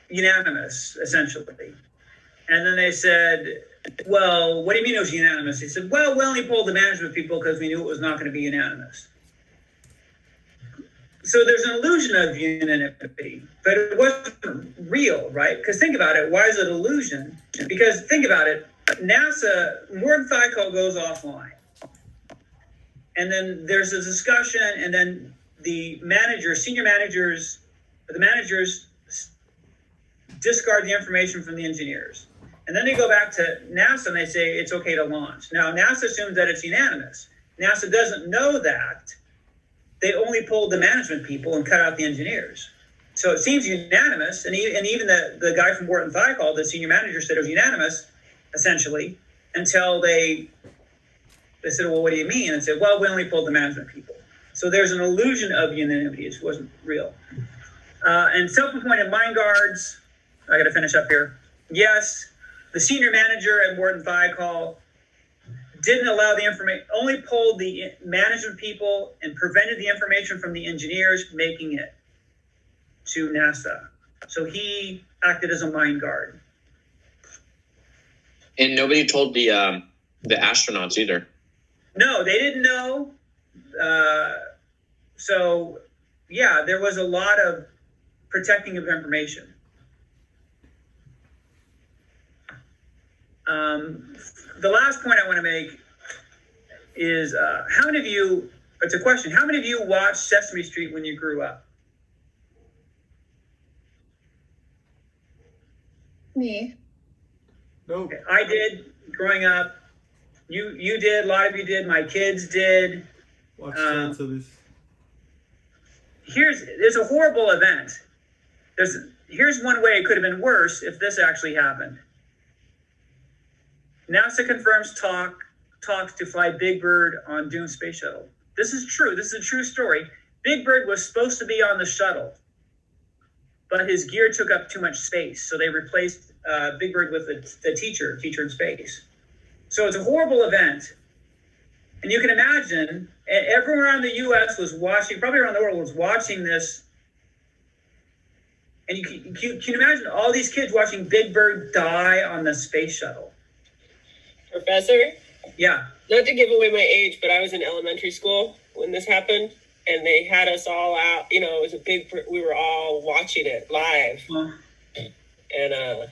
unanimous, essentially. And then they said, well, what do you mean it was unanimous? He said, well, we only polled the management people because we knew it was not going to be unanimous. So there's an illusion of unanimity, but it wasn't real, right? Because think about it. Why is it illusion? Because think about it. NASA, Morton Thiokol goes offline. And then there's a discussion, and then the managers discard the information from the engineers. And then they go back to NASA and they say it's okay to launch. Now, NASA assumes that it's unanimous. NASA doesn't know that. They only polled the management people and cut out the engineers. So it seems unanimous. And even the guy from Morton Thiokol, the senior manager, said it was unanimous, essentially, until they said, well, what do you mean? And said, well, we only polled the management people. So there's an illusion of unanimity. It wasn't real. And self-appointed mind guards, I got to finish up here. Yes, the senior manager at Morton Thiokol didn't allow the information, only polled the management people and prevented the information from the engineers making it to NASA. So he acted as a mind guard. And nobody told the astronauts either. No, they didn't know. So yeah, there was a lot of protecting of information. The last point I want to make is how many of you, it's a question, how many of you watched Sesame Street when you grew up? Me. No. Okay, I did growing up. You did, a lot of you did, my kids did. Watch sense of this. There's a horrible event. Here's one way it could have been worse if this actually happened. NASA confirms talks to fly Big Bird on Dune Space Shuttle. This is true. This is a true story. Big Bird was supposed to be on the shuttle, but his gear took up too much space, so they replaced Big Bird with the teacher in space. So it's a horrible event. And you can imagine, everyone around the U.S. was watching, probably around the world was watching this. And you can imagine all these kids watching Big Bird die on the space shuttle. Professor? Yeah. Not to give away my age, but I was in elementary school when this happened, and they had us all out. You know, it was we were all watching it live. Well, And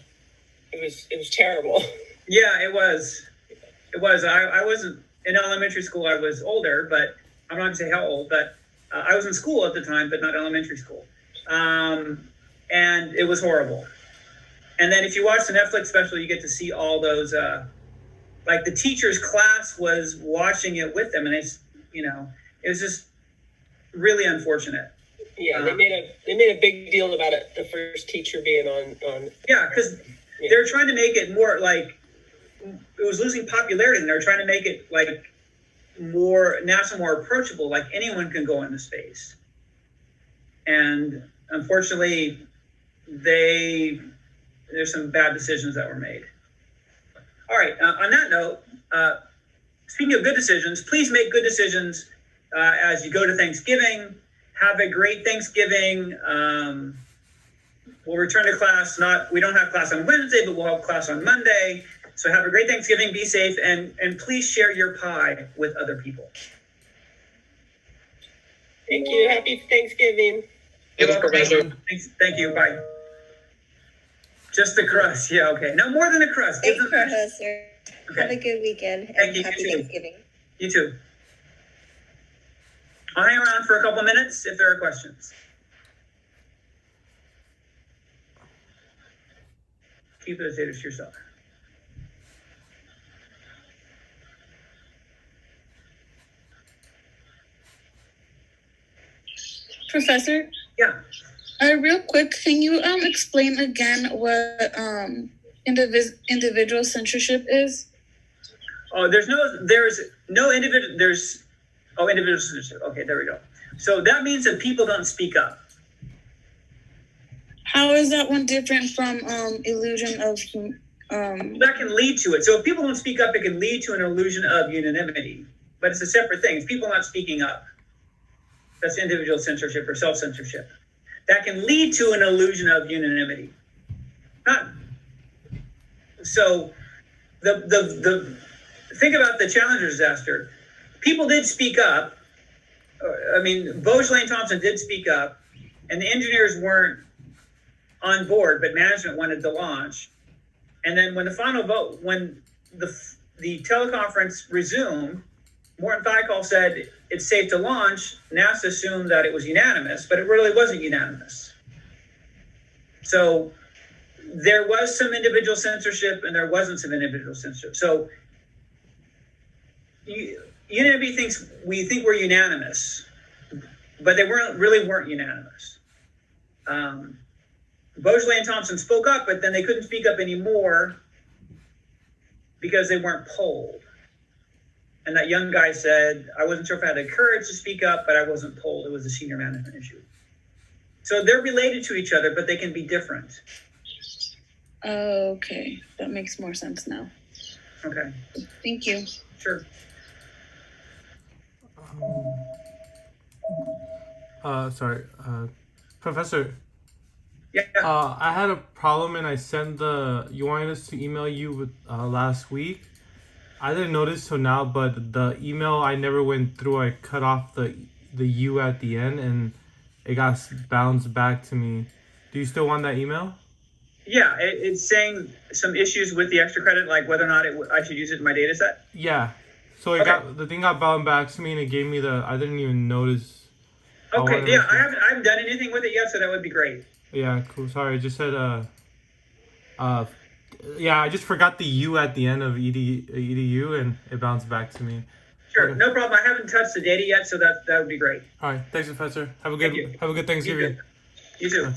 it was terrible. yeah, it was. It was. I wasn't in elementary school. I was older, but I'm not gonna say how old. But I was in school at the time, but not elementary school. And it was horrible. And then if you watch the Netflix special, you get to see all those. Like the teacher's class was watching it with them, and it's, you know, it was just really unfortunate. Yeah, they made a big deal about it. The first teacher being on. Yeah, because they're trying to make it more like it was losing popularity, and they're trying to make it like more NASA, more approachable. Like anyone can go into space, and unfortunately, there's some bad decisions that were made. All right. On that note, speaking of good decisions, please make good decisions as you go to Thanksgiving. Have a great Thanksgiving. We'll return to class. We don't have class on Wednesday, but we'll have class on Monday. So have a great Thanksgiving. Be safe, and please share your pie with other people. Thank you. Happy Thanksgiving. Thank you, Professor. Thank you. Bye. Just the crust. Yeah. Okay. No more than a crust. Thanks, Professor. Okay. Have a good weekend. Thank you. Happy You too. Thanksgiving. You too. I'll hang around for a couple minutes if there are questions. Keep those data to yourself. Professor? Yeah. Real quick, can you explain again what individual censorship is? Oh, there's no individual, individual censorship. Okay, there we go. So that means that people don't speak up. How is that one different from illusion of That can lead to it. So if people don't speak up, it can lead to an illusion of unanimity. But it's a separate thing. It's people not speaking up. That's individual censorship or self-censorship. That can lead to an illusion of unanimity. So the think about the Challenger disaster. People did speak up. I mean, Beaujolais and Thompson did speak up, and the engineers weren't on board, but management wanted to launch. And then when the final vote, when the teleconference resumed, Morton Thiokol said it's safe to launch. NASA assumed that it was unanimous, but it really wasn't unanimous. So there was some individual censorship and there wasn't some individual censorship. So unanimity thinks we think we're unanimous, but they weren't unanimous. Beaujolais and Thompson spoke up, but then they couldn't speak up anymore because they weren't polled. And that young guy said, I wasn't sure if I had the courage to speak up, but I wasn't polled. It was a senior management issue. So they're related to each other, but they can be different. Okay, that makes more sense now. Okay. Thank you. Sure. Professor. Yeah. I had a problem and I sent you wanted us to email you with last week. I didn't notice till now, but the email I never went through. I cut off the U at the end and it got bounced back to me. Do you still want that email? Yeah, it's saying some issues with the extra credit, like whether or not I should use it in my data set. Yeah. So the thing got bounced back to me and it gave me I didn't even notice. Okay, yeah, I haven't done anything with it yet, so that would be great. Yeah, cool. Sorry, I just said yeah, I just forgot the U at the end of edu and it bounced back to me. Sure, no problem. I haven't touched the data yet, so that would be great. All right, thanks, Professor. Have a good Thanksgiving. You too.